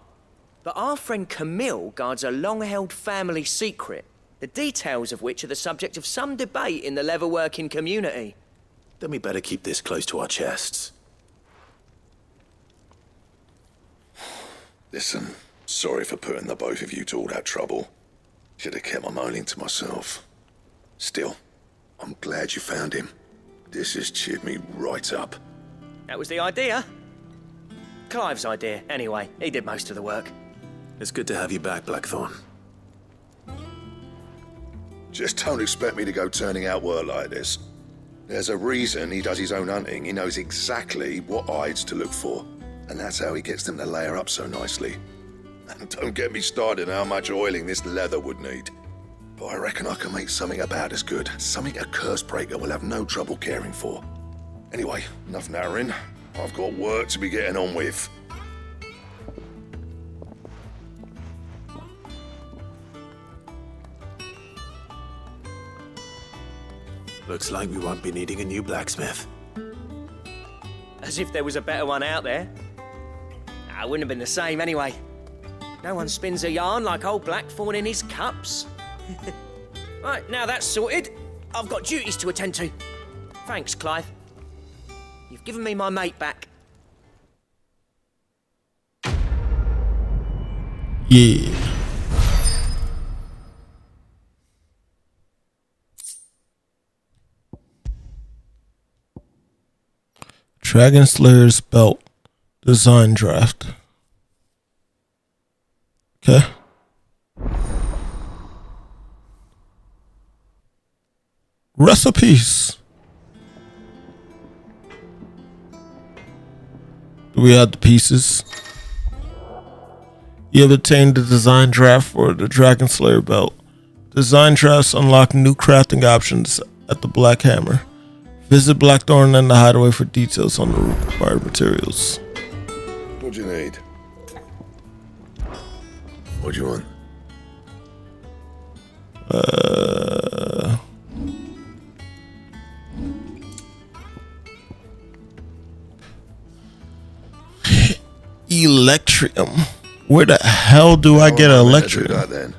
But our friend Camille guards a long-held family secret, the details of which are the subject of some debate in the leather-working community. Then we better keep this close to our chests. Listen, sorry for putting the both of you to all that trouble. Should have kept my moaning to myself. Still, I'm glad you found him. This has cheered me right up. That was the idea. Clive's idea, anyway. He did most of the work. It's good to have you back, Blackthorn. Just don't expect me to go turning out work like this. There's a reason he does his own hunting. He knows exactly what hides to look for. And that's how he gets them to layer up so nicely. And don't get me started on how much oiling this leather would need. But I reckon I can make something about as good. Something a Cursebreaker will have no trouble caring for. Anyway, enough narrowing. I've got work to be getting on with. Looks like we won't be needing a new blacksmith. As if there was a better one out there. It wouldn't have been the same anyway. No one spins a yarn like old Blackthorn in his cups. Right, now that's sorted, I've got duties to attend to. Thanks, Clive. You've given me my mate back. Yeah. Dragon Slayer's belt design draft. Okay. Recipes. Do we have the pieces? You have obtained the design draft for the Dragon Slayer belt. Design drafts unlock new crafting options at the Black Hammer. Visit Blackthorn and the Hideaway for details on the required materials. What do you need? What do you want? Electrium. Where the hell do I get Electrium? Do that, then.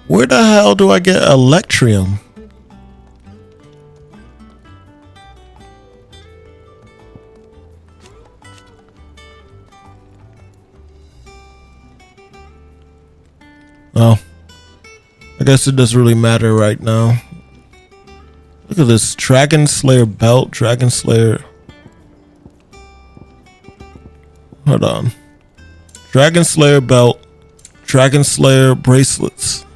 Where the hell do I get Electrium? Oh, I guess it doesn't really matter right now. Look at this Dragon Slayer belt, Dragon Slayer. Hold on. Dragon Slayer belt, Dragon Slayer bracelets,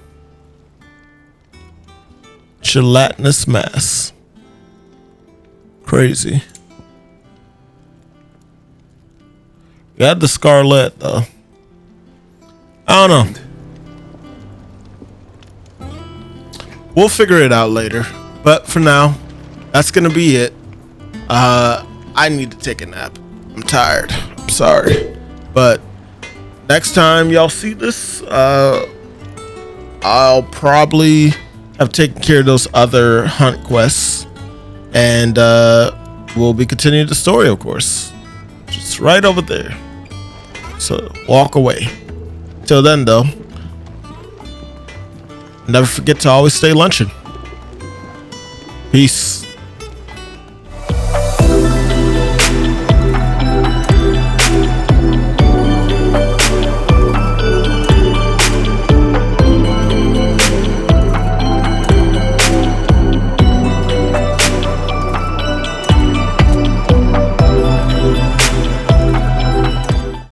gelatinous mass. Crazy. Got the Scarlet though. I don't know. We'll figure it out later. But for now, that's gonna be it. I need to take a nap. I'm tired. I'm sorry. But next time y'all see this, I'll probably have taken care of those other hunt quests. And we'll be continuing the story, of course. Just right over there. So walk away. Till then, though, never forget to always stay lunching. Peace.